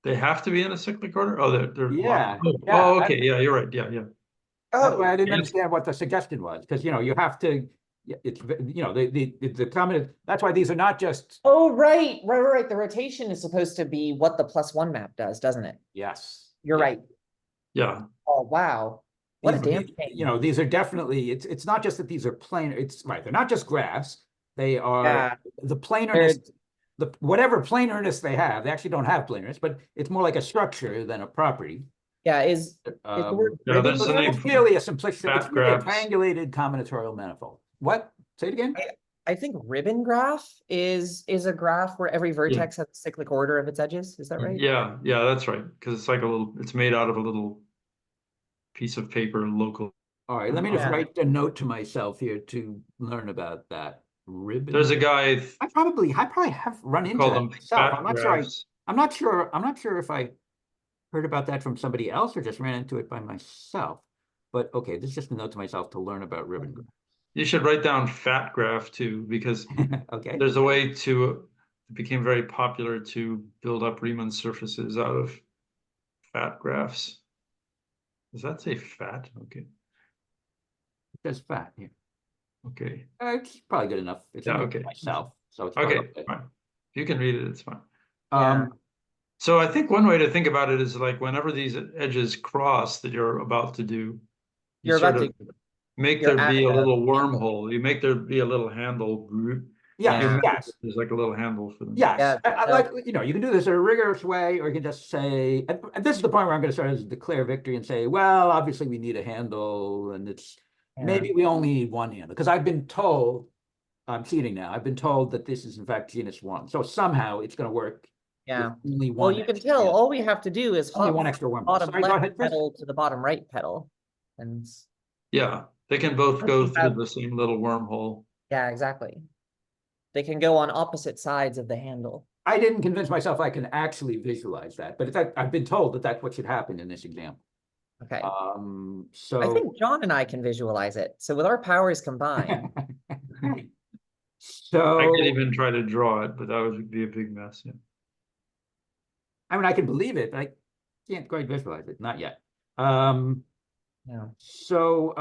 A: They have to be in a cyclic order? Oh, they're
B: Yeah.
A: Oh, okay. Yeah, you're right. Yeah.
B: That's why I didn't understand what the suggestion was, because you have to. It's the comment. That's why these are not just.
C: Oh, right. The rotation is supposed to be what the +1 map does, doesn't it?
B: Yes.
C: You're right.
A: Yeah.
C: Oh, wow. What a damn shame.
B: These are definitely. It's not just that these are planar. It's right. They're not just graphs. They are the planarness. Whatever planarness they have, they actually don't have planarness, but it's more like a structure than a property.
C: Yeah, is the word ribbon graph?
B: It's really a simplistic, it's really a triangulated combinatorial manifold. What? Say it again.
C: I think ribbon graph is a graph where every vertex has a cyclic order of its edges. Is that right?
A: Yeah, that's right. Because it's like it's made out of a little piece of paper local.
B: All right, let me just write a note to myself here to learn about that. ribbon.
A: There's a guy
B: I probably have run into
A: call
B: that
A: them
B: myself.
A: fat
B: I'm not
A: graphs.
B: sure. I'm not sure if I heard about that from somebody else or just ran into it by myself. But okay, this is just a note to myself to learn about ribbon graphs.
A: You should write down fat graph too, because
B: Okay.
A: there's a way to, it became very popular to build up Riemann surfaces out of fat graphs. Does that say fat? Okay.
B: It says fat here.
A: Okay.
B: It's probably good enough. It's a note to
A: Okay.
B: myself, so it's
A: Okay,
B: probably
A: fine. If you can read it, it's fine.
C: Yeah.
A: So I think one way to think about it is like whenever these edges cross that you're about to do, you
C: You're
A: sort
C: about
A: of
C: to,
A: make
C: you're
A: there be
C: adding
A: a
C: a
A: little
C: handle.
A: wormhole. You make there be a little handle group.
B: Yes,
C: Yeah.
B: yes.
A: There's like a little handle for them.
B: Yes,
C: Yeah,
B: I
C: no.
B: like, you know, you can do this in a rigorous way, or you can just say, and this is the point where I'm going to sort of declare victory and say, well, obviously we need a handle, and it's maybe we only need one handle, because I've been told, I'm cheating now, I've been told that this is in fact genus 1. So somehow it's going to work
C: Yeah.
B: with only
C: Well,
B: one
C: you can
B: extra
C: tell
B: handle.
C: all we have to do is
B: Only
C: hop
B: one extra wormhole.
C: bottom
B: Sorry, go
C: left
B: ahead, Chris.
C: pedal to the bottom right pedal. And
A: Yeah, they can both
C: Once
A: go
C: you
A: through
C: have-
A: the same little wormhole.
C: yeah, exactly. They can go on opposite sides of the handle.
B: I didn't convince myself I can actually visualize that, but I've been told that that's what should happen in this example.
C: Okay.
B: So
C: I think John and I can visualize it. So with our powers combined,
B: so
A: I could even try to draw it, but that would be a big mess. Yeah.
B: I mean, I can believe it, but I can't quite visualize it, not yet.
C: yeah.
B: So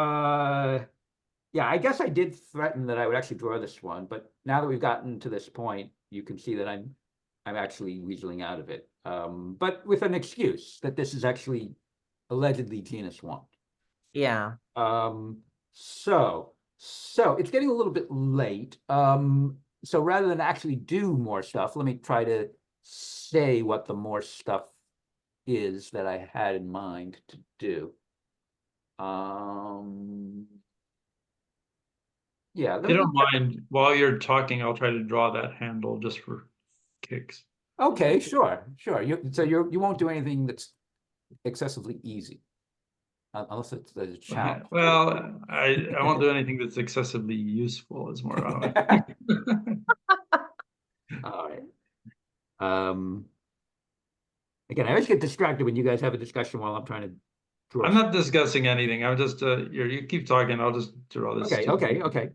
B: yeah, I guess I did threaten that I would actually draw this one, but now that we've gotten to this point, you can see that I'm actually weaseling out of it. But with an excuse that this is actually allegedly genus 1.
C: Yeah.
B: So it's getting a little bit late. So rather than actually do more stuff, let me try to say what the more stuff is that I had in mind to do. Yeah.
A: If you don't mind, while you're talking, I'll try to draw that handle just for kicks.
B: Okay, sure. So you won't do anything that's excessively easy, unless it's a challenge.
A: Well, I won't do anything that's excessively useful. Is more.
B: All right. Again, I always get distracted when you guys have a discussion while I'm trying to draw.
A: I'm not discussing anything. I'm just you keep talking. I'll just draw this.
B: Okay.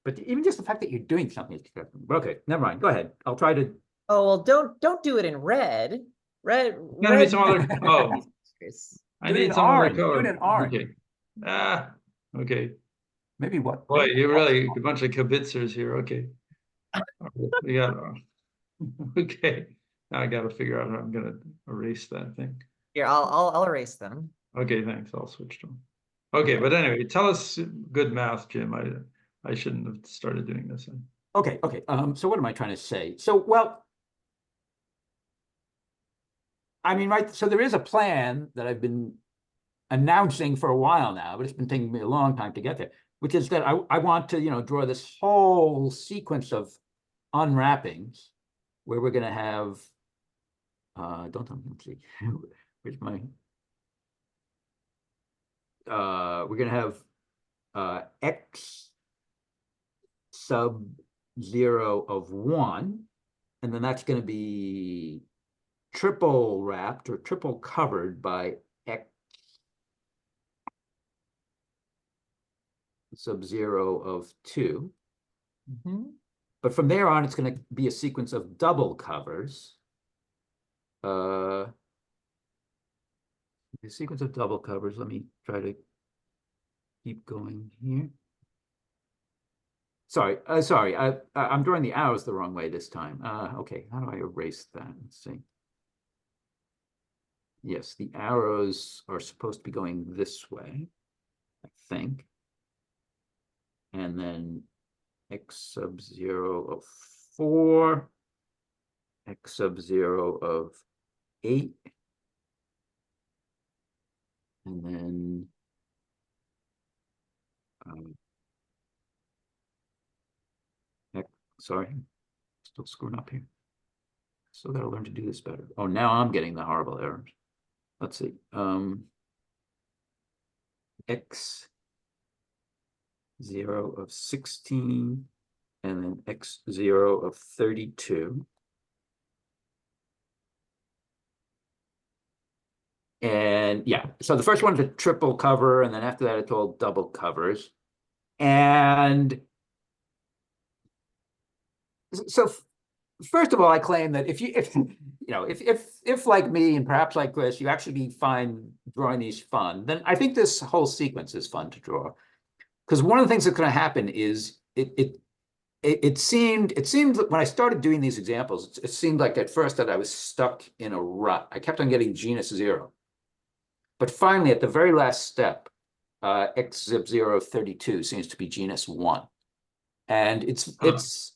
B: But even just the fact that you're doing something is distracting. Okay, never mind. Go ahead. I'll try to.
C: Oh, well, don't do it in red. Red.
A: Gotta be some other. Oh, I
B: Do it
A: need
B: in
A: some other
B: orange. Do
A: color.
B: it in orange.
A: Okay. Okay.
B: Maybe what?
A: Boy,
B: maybe
A: you're really a bunch of kibitzers here. Okay. We got. Okay. Now I got to figure out how I'm gonna erase that thing.
C: Here, I'll erase them.
A: Okay, thanks. I'll switch to them. Okay, but anyway, tell us good math, Jim. I shouldn't have started doing this.
B: Okay. So what am I trying to say? So, well, I mean, right. So there is a plan that I've been announcing for a while now, but it's been taking me a long time to get there, which is that I want to, draw this whole sequence of unwrappings where we're going to have, let's see, where's my, we're going to have x sub 0 of 1, and then that's going to be triple wrapped or triple covered by x sub 0 of 2. But from there on, it's going to be a sequence of double covers. The sequence of double covers, let me try to keep going here. Sorry, I'm drawing the arrows the wrong way this time. Okay, how do I erase that? Let's see. Yes, the arrows are supposed to be going this way, I think. And then x sub 0 of 4, x sub 0 of 8, and then sorry, still screwing up here. Still got to learn to do this better. Oh, now I'm getting the horrible errors. Let's see. X 0 of 16 and then x0 of 32. And yeah, so the first one's a triple cover, and then after that, it's all double covers. And so first of all, I claim that if like me and perhaps like Chris, you actually find drawing these fun, then I think this whole sequence is fun to draw. Because one of the things that's going to happen is it seemed that when I started doing these examples, it seemed like at first that I was stuck in a rut. I kept on getting genus 0. But finally, at the very last step, x zip 0 of 32 seems to be genus 1. And it's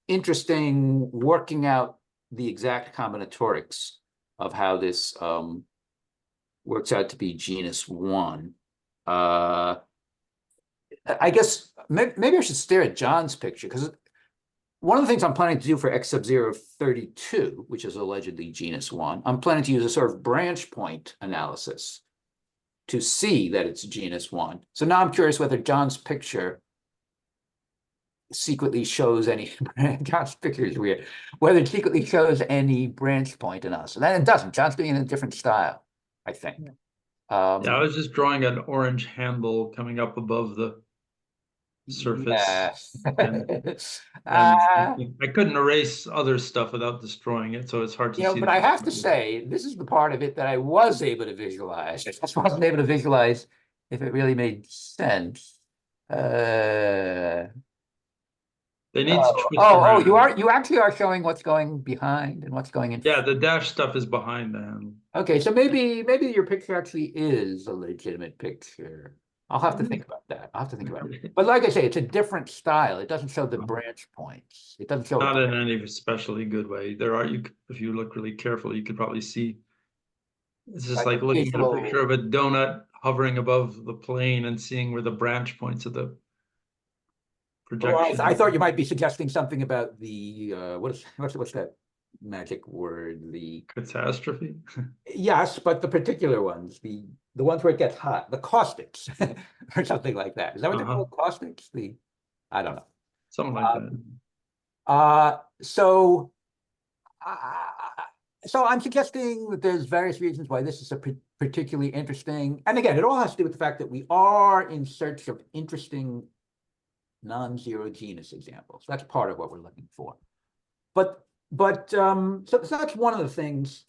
B: interesting working out the exact combinatorics of how this works out to be genus 1. I guess maybe I should stare at John's picture, because one of the things I'm planning to do for x sub 0 of 32, which is allegedly genus 1, I'm planning to use a sort of branch point analysis to see that it's genus 1. So now I'm curious whether John's picture secretly shows any John's picture is weird, whether it secretly shows any branch point analysis. And it doesn't. John's doing it in a different style, I think.
A: Yeah, I was just drawing an orange handle coming up above the surface. And I couldn't erase other stuff without destroying it, so it's hard to see.
B: But I have to say, this is the part of it that I was able to visualize. I just wasn't able to visualize if it really made sense.
A: They need to twist around.
B: You actually are showing what's going behind and what's going in.
A: Yeah, the dash stuff is behind the handle.
B: Okay, so maybe your picture actually is a legitimate picture. I'll have to think about that. I'll have to think about it. But like I say, it's a different style. It doesn't show the branch points. It doesn't show.
A: Not in any especially good way. There are, if you look really carefully, you could probably see. It's just like looking at a picture of a donut hovering above the plane and seeing where the branch points of the projection.
B: I thought you might be suggesting something about the what's that magic word? The
A: catastrophe.
B: Yes, but the particular ones, the ones where it gets hot, the caustics, or something like that. Is that what they're called? Caustics? I don't know.
A: Something like that.
B: So I'm suggesting that there's various reasons why this is a particularly interesting. And again, it all has to do with the fact that we are in search of interesting non-zero genus examples. That's part of what we're looking for. So that's one of the things.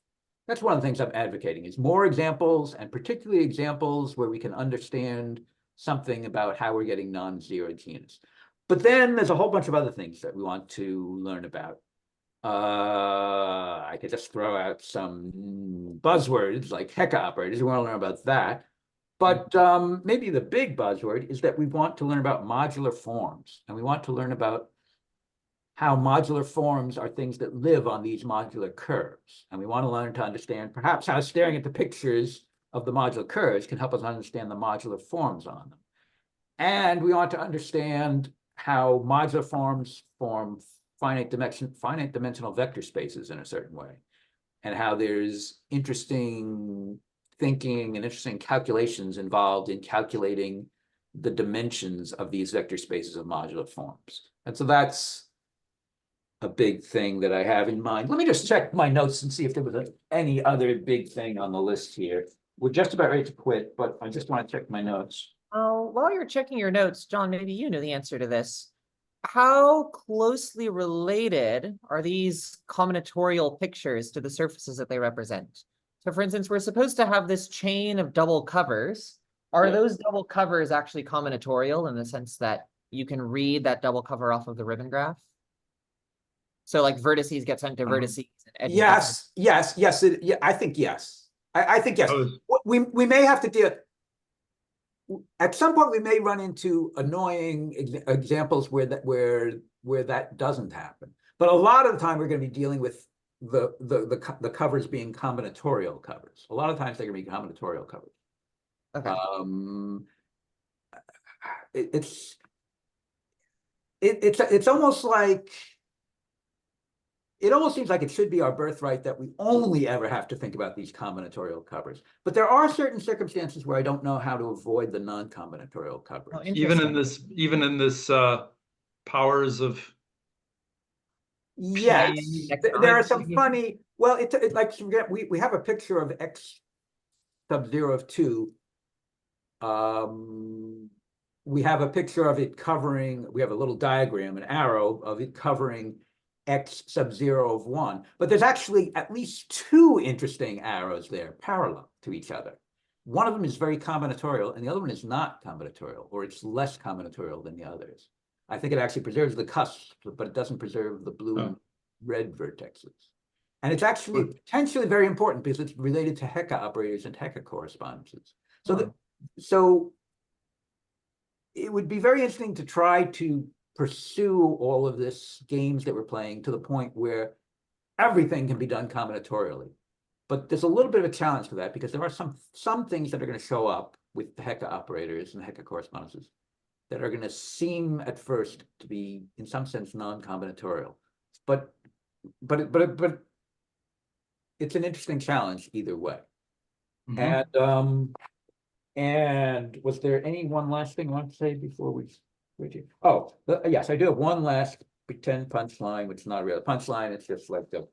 B: That's one of the things I'm advocating is more examples, and particularly examples where we can understand something about how we're getting non-zero genus. But then there's a whole bunch of other things that we want to learn about. I could just throw out some buzzwords like Hecke operators. We want to learn about that. But maybe the big buzzword is that we want to learn about modular forms, and we want to learn about how modular forms are things that live on these modular curves. And we want to learn to understand perhaps how staring at the pictures of the modular curves can help us understand the modular forms on them. And we want to understand how modular forms form finite dimensional vector spaces in a certain way, and how there's interesting thinking and interesting calculations involved in calculating the dimensions of these vector spaces of modular forms. And so that's a big thing that I have in mind. Let me just check my notes and see if there was any other big thing on the list here. We're just about ready to quit, but I just want to check my notes.
C: Oh, while you're checking your notes, John, maybe you know the answer to this. How closely related are these combinatorial pictures to the surfaces that they represent? So for instance, we're supposed to have this chain of double covers. Are those double covers actually combinatorial in the sense that you can read that double cover off of the ribbon graph? So like vertices get sent to vertices. And
B: yes. I think yes. I think yes. We may have to deal. At some point, we may run into annoying examples where that doesn't happen. But a lot of the time, we're going to be dealing with the covers being combinatorial covers. A lot of times, they're going to be combinatorial covers.
C: Okay.
B: It's almost like. It almost seems like it should be our birthright that we only ever have to think about these combinatorial covers. But there are certain circumstances where I don't know how to avoid the non-combinatorial covers.
A: Even in this powers of
B: Yes,
C: next
B: there are
C: time,
B: some
C: maybe?
B: funny, well, it like, we have a picture of x sub 0 of 2. We have a picture of it covering, we have a little diagram, an arrow of it covering x sub 0 of 1. But there's actually at least 2 interesting arrows there parallel to each other. One of them is very combinatorial and the other one is not combinatorial, or it's less combinatorial than the others. I think it actually preserves the cusp, but it doesn't preserve the blue and red vertexes. And it's actually potentially very important because it's related to Hecke operators and Hecke correspondences. So, so it would be very interesting to try to pursue all of this games that we're playing to the point where everything can be done combinatorially. But there's a little bit of a challenge to that because there are some things that are going to show up with the Hecke operators and Hecke correspondences that are going to seem at first to be, in some sense, non-combinatorial. But it's an interesting challenge either way. And was there any one last thing I want to say before we switch it? Oh, yes, I do have one last pretend punchline, which is not a real punchline. It's just like the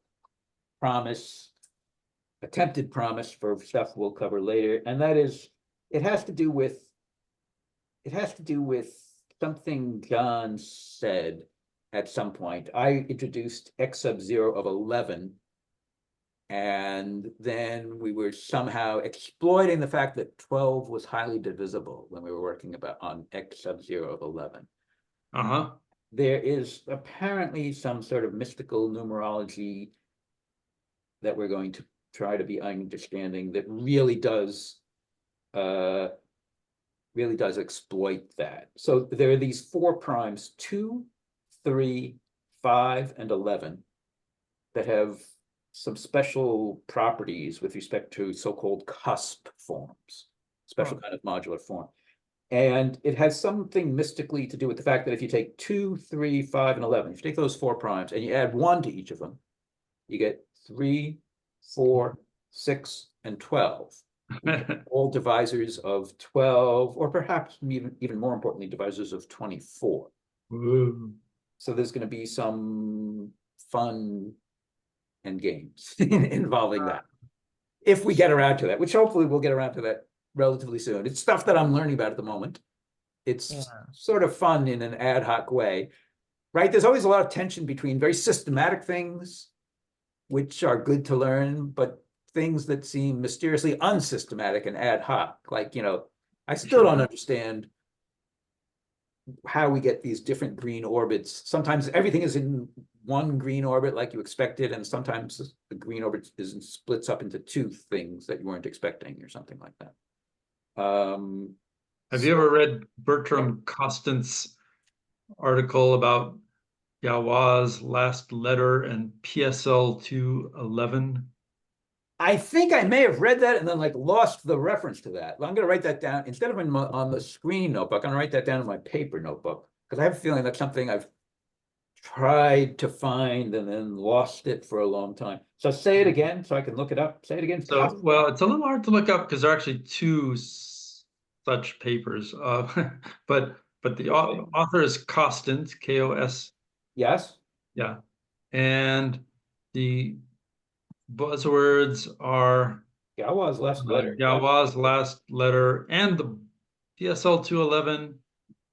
B: promise, attempted promise for stuff we'll cover later. And that is, it has to do with something John said at some point. I introduced x sub 0 of 11, and then we were somehow exploiting the fact that 12 was highly divisible when we were working on x sub 0 of 11. There is apparently some sort of mystical numerology that we're going to try to be understanding that really does exploit that. So there are these 4 primes, 2, 3, 5, and 11, that have some special properties with respect to so-called cusp forms, special kind of modular form. And it has something mystically to do with the fact that if you take 2, 3, 5, and 11, if you take those 4 primes and you add 1 to each of them, you get 3, 4, 6, and 12. All divisors of 12, or perhaps even more importantly, divisors of 24. So there's going to be some fun and games involving that, if we get around to that, which hopefully we'll get around to that relatively soon. It's stuff that I'm learning about at the moment. It's sort of fun in an ad hoc way, right? There's always a lot of tension between very systematic things, which are good to learn, but things that seem mysteriously unsystematic and ad hoc. Like, I still don't understand how we get these different green orbits. Sometimes everything is in one green orbit like you expected, and sometimes the green orbit splits up into 2 things that you weren't expecting or something like that.
A: Have you ever read Bertram Costant's article about Galois' last letter and PSL 211?
B: I think I may have read that and then lost the reference to that. I'm going to write that down instead of on the screen notebook. I'm going to write that down in my paper notebook because I have a feeling that's something I've tried to find and then lost it for a long time. So say it again so I can look it up. Say it again.
A: So, well, it's a little hard to look up because there are actually 2 such papers. But the author is Costant, K-O-S.
B: Yes.
A: Yeah. And the buzzwords are
B: Galois' last letter.
A: Galois' last letter and the PSL 211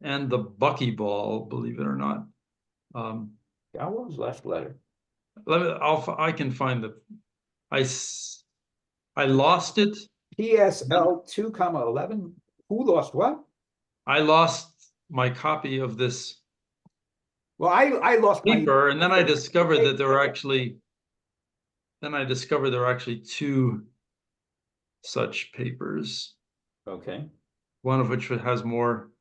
A: and the buckyball, believe it or not.
B: Galois' last letter.
A: I can find I lost it.
B: PSL 2,11. Who lost what?
A: I lost my copy of this
B: Well, I lost
A: paper, and then I discovered that there were actually 2 such papers.
B: Okay.
A: One of which has more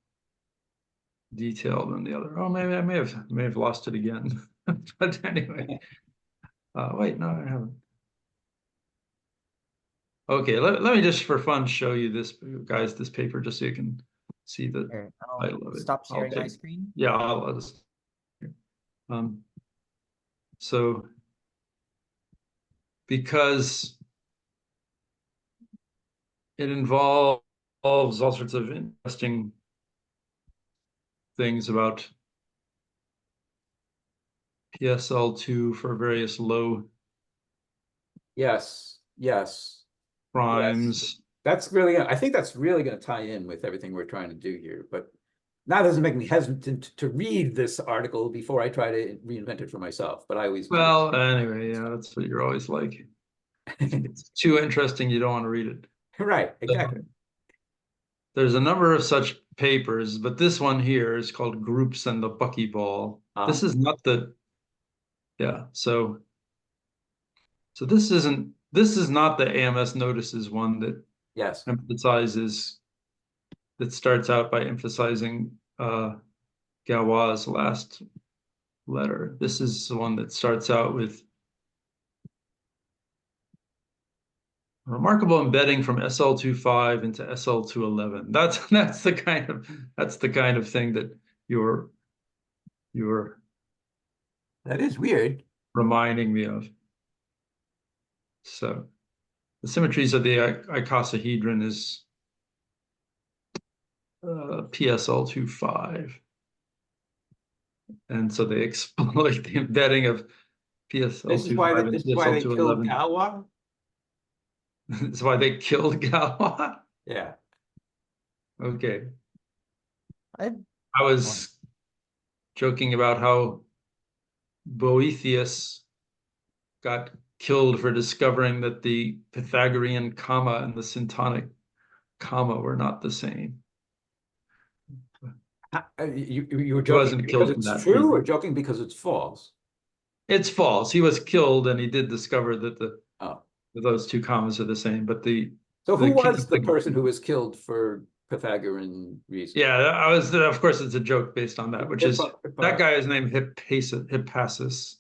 A: detail than the other. Oh, maybe I may have lost it again. But anyway, wait, no, I haven't. Okay, let me just for fun show you this, guys, this paper, just so you can see the title of it.
C: Stop sharing my screen.
A: Yeah, I'll just. So because it involves all sorts of interesting things about PSL2 for various low
B: Yes, yes.
A: primes.
B: That's really, I think that's really going to tie in with everything we're trying to do here. But that doesn't make me hesitant to read this article before I try to reinvent it for myself. But I always do.
A: Well, anyway, yeah, that's what you're always like. It's too interesting, you don't want to read it.
B: Right, exactly.
A: So, there's a number of such papers, but this one here is called Groups and the Buckyball. This is not the, yeah, so this is not the AMS notices one that
B: Yes.
A: emphasizes, that starts out by emphasizing Galois' last letter. This is the one that starts out with remarkable embedding from SL25 into SL211. That's the kind of thing that you're
B: That is weird.
A: reminding me of. So the symmetries of the icosahedron is PSL25. And so they exploit the embedding of PSL25
B: This is why
A: and
B: they killed
A: PSL211.
B: Galois.
A: That's why they killed Galois.
B: Yeah.
A: Okay.
C: I
A: was joking about how Boethius got killed for discovering that the Pythagorean comma and the syntonic comma were not the same.
B: You were joking because it's true, or joking because it's false?
A: It's false. He was killed, and he did discover that those two commas are the same. But
B: so who was the person who was killed for Pythagorean reasons?
A: Yeah, of course, it's a joke based on that, which is that guy is named Hippasus,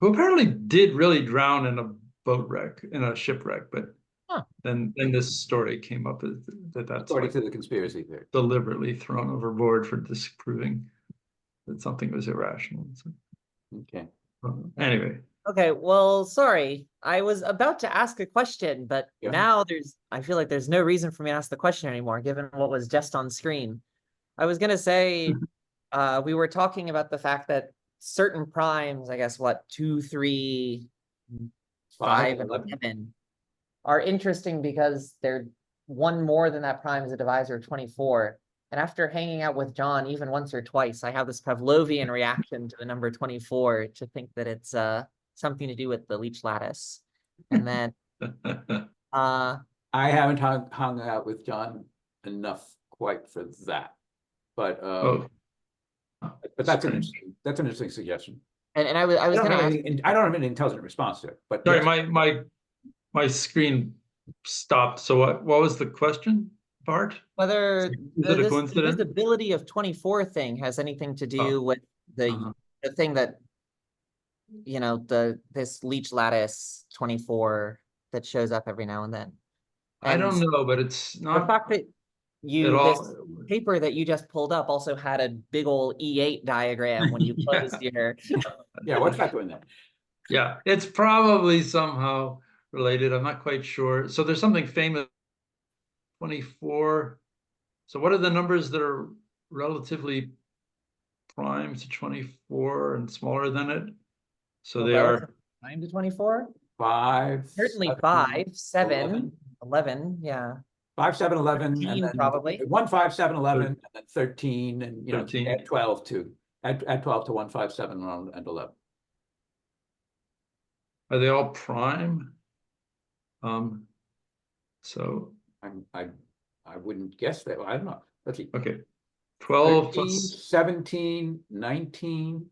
A: who apparently did really drown in a boat wreck, in a shipwreck, but then this story came up that's
B: according to the conspiracy theory,
A: deliberately thrown overboard for disproving that something was irrational. So,
B: okay.
A: Anyway.
C: Okay, well, sorry. I was about to ask a question, but now I feel like there's no reason for me to ask the question anymore, given what was just on screen. I was gonna say, we were talking about the fact that certain primes, I guess, 2, 3, 5, and 11, are interesting because they're one more than that prime is a divisor of 24. And after hanging out with John even once or twice, I have this Pavlovian reaction to the number 24 to think that it's something to do with the Leech lattice. And then
B: I haven't hung out with John enough quite for that. But but that's an interesting suggestion.
C: And I was gonna ask,
B: I don't have any intelligent response to it, but
A: sorry, my screen stopped. So what was the question, Bart?
C: Whether
A: the
C: visibility of 24 thing has anything to do with the thing that, you know, this Leech lattice 24 that shows up every now and then.
A: I don't know, but it's not
C: the fact that this paper that you just pulled up also had a big old E8 diagram when you closed your
B: what's that doing there?
A: Yeah, it's probably somehow related. I'm not quite sure. So there's something famous, 24. So what are the numbers that are relatively prime to 24 and smaller than it? So they are
C: prime to 24?
B: 5.
C: Certainly 5, 7, 11, yeah.
B: 5, 7, 11,
C: 13,
B: and then
C: probably
B: 1, 5, 7, 11, and then 13, and
A: 13.
B: Add 12 to 1, 5, 7, and 11.
A: Are they all prime? So
B: I wouldn't guess that. I don't know. Let's see.
A: Okay. 12
B: 13,
A: plus
B: 17, 19,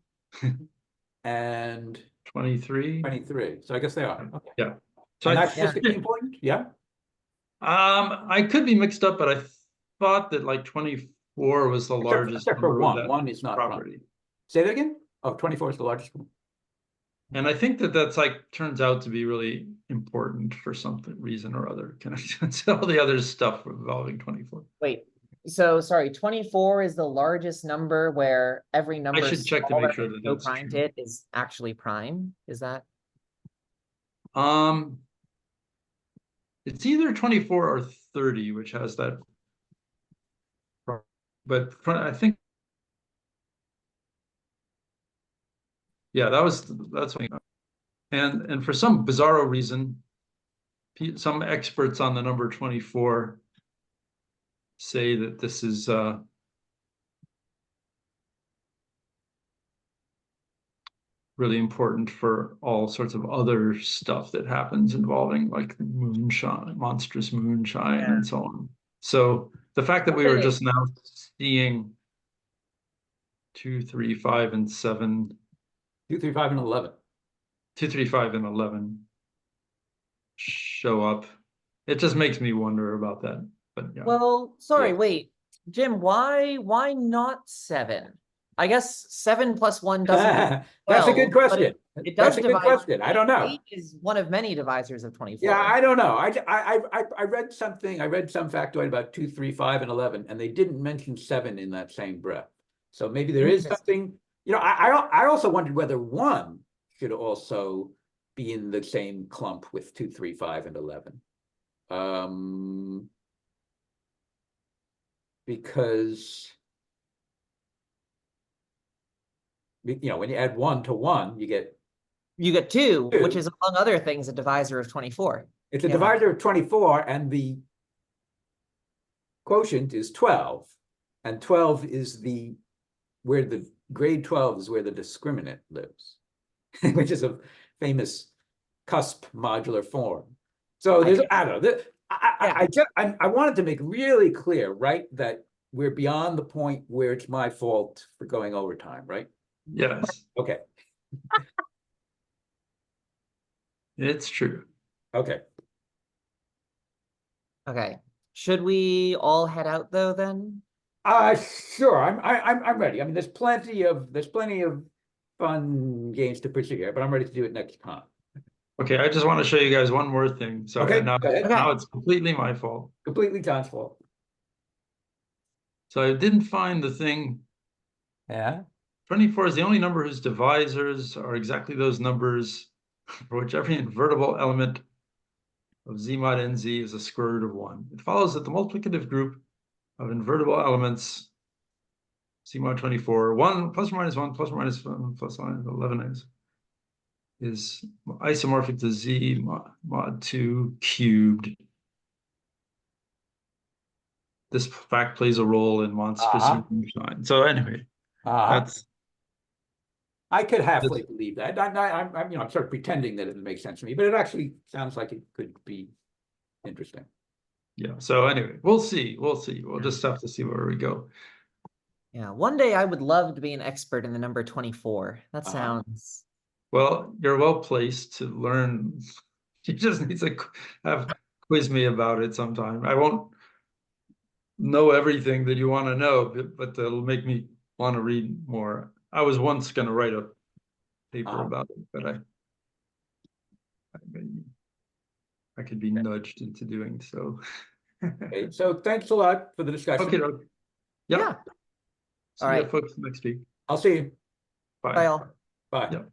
B: and
A: 23.
B: 23. So I guess they are. Okay.
A: Yeah.
B: So that's just important. Yeah.
A: I could be mixed up, but I thought that like 24 was the largest.
B: Except for one. One is not property. Say that again. Oh, 24 is the largest one.
A: And I think that's turns out to be really important for some reason or other. Connected to all the other stuff involving 24.
C: Wait, so sorry, 24 is the largest number where every number
A: I should check to make sure that that's
C: prime to it is actually prime. Is that?
A: It's either 24 or 30, which has that. But I think Yeah, that's what, and for some bizarro reason, some experts on the number 24 say that this is really important for all sorts of other stuff that happens involving like moonshine, monstrous moonshine, and so on. So the fact that we were just now seeing 2, 3, 5, and 7,
B: 2, 3, 5, and 11.
A: 2, 3, 5, and 11 show up, it just makes me wonder about that. But yeah.
C: Well, sorry, wait, Jim, why not 7? I guess 7 plus 1 doesn't.
B: That's a good question.
C: It does
B: That's a good
C: divide.
B: question. I don't know.
C: 8 is one of many divisors of 24.
B: Yeah, I don't know. I read something. I read some factoid about 2, 3, 5, and 11, and they didn't mention 7 in that same breath. So maybe there is something. You know, I also wondered whether 1 should also be in the same clump with 2, 3, 5, and 11. Because you know, when you add 1 to 1, you get
C: 2, which is among other things a divisor of 24.
B: It's a divisor of 24, and the quotient is 12, and 12 is where the grade 12 is where the discriminant lives, which is a famous cusp modular form. So there's, I don't know. I wanted to make really clear, right, that we're beyond the point where it's my fault for going overtime, right?
A: Yes.
B: Okay.
A: It's true.
B: Okay.
C: Okay. Should we all head out though then?
B: Sure. I'm ready. I mean, there's plenty of fun games to pursue here, but I'm ready to do it next time.
A: Okay, I just want to show you guys one more thing. So now it's completely my fault.
B: Completely John's fault.
A: So I didn't find the thing.
B: Yeah.
A: 24 is the only number whose divisors are exactly those numbers for which every invertible element of Z mod NZ is a square root of 1. It follows that the multiplicative group of invertible elements Z mod 24, 1 plus or minus 1 plus or minus 1 plus 11 is isomorphic to Z mod 2 cubed. This fact plays a role in monstrous moonshine. So anyway, that's.
B: I could halfway believe that. I'm sort of pretending that it makes sense to me, but it actually sounds like it could be interesting.
A: Yeah. So anyway, we'll see. We'll just have to see where we go.
C: Yeah. One day I would love to be an expert in the number 24. That sounds.
A: Well, you're well placed to learn. You just need to quiz me about it sometime. I won't know everything that you want to know, but that'll make me want to read more. I was once going to write a paper about it, but I could be nudged into doing so.
B: Okay, so thanks a lot for the discussion.
A: Okay.
C: Yeah.
A: See you folks next week.
B: I'll see you.
A: Bye.
C: Bye all.
B: Bye.
A: Yep.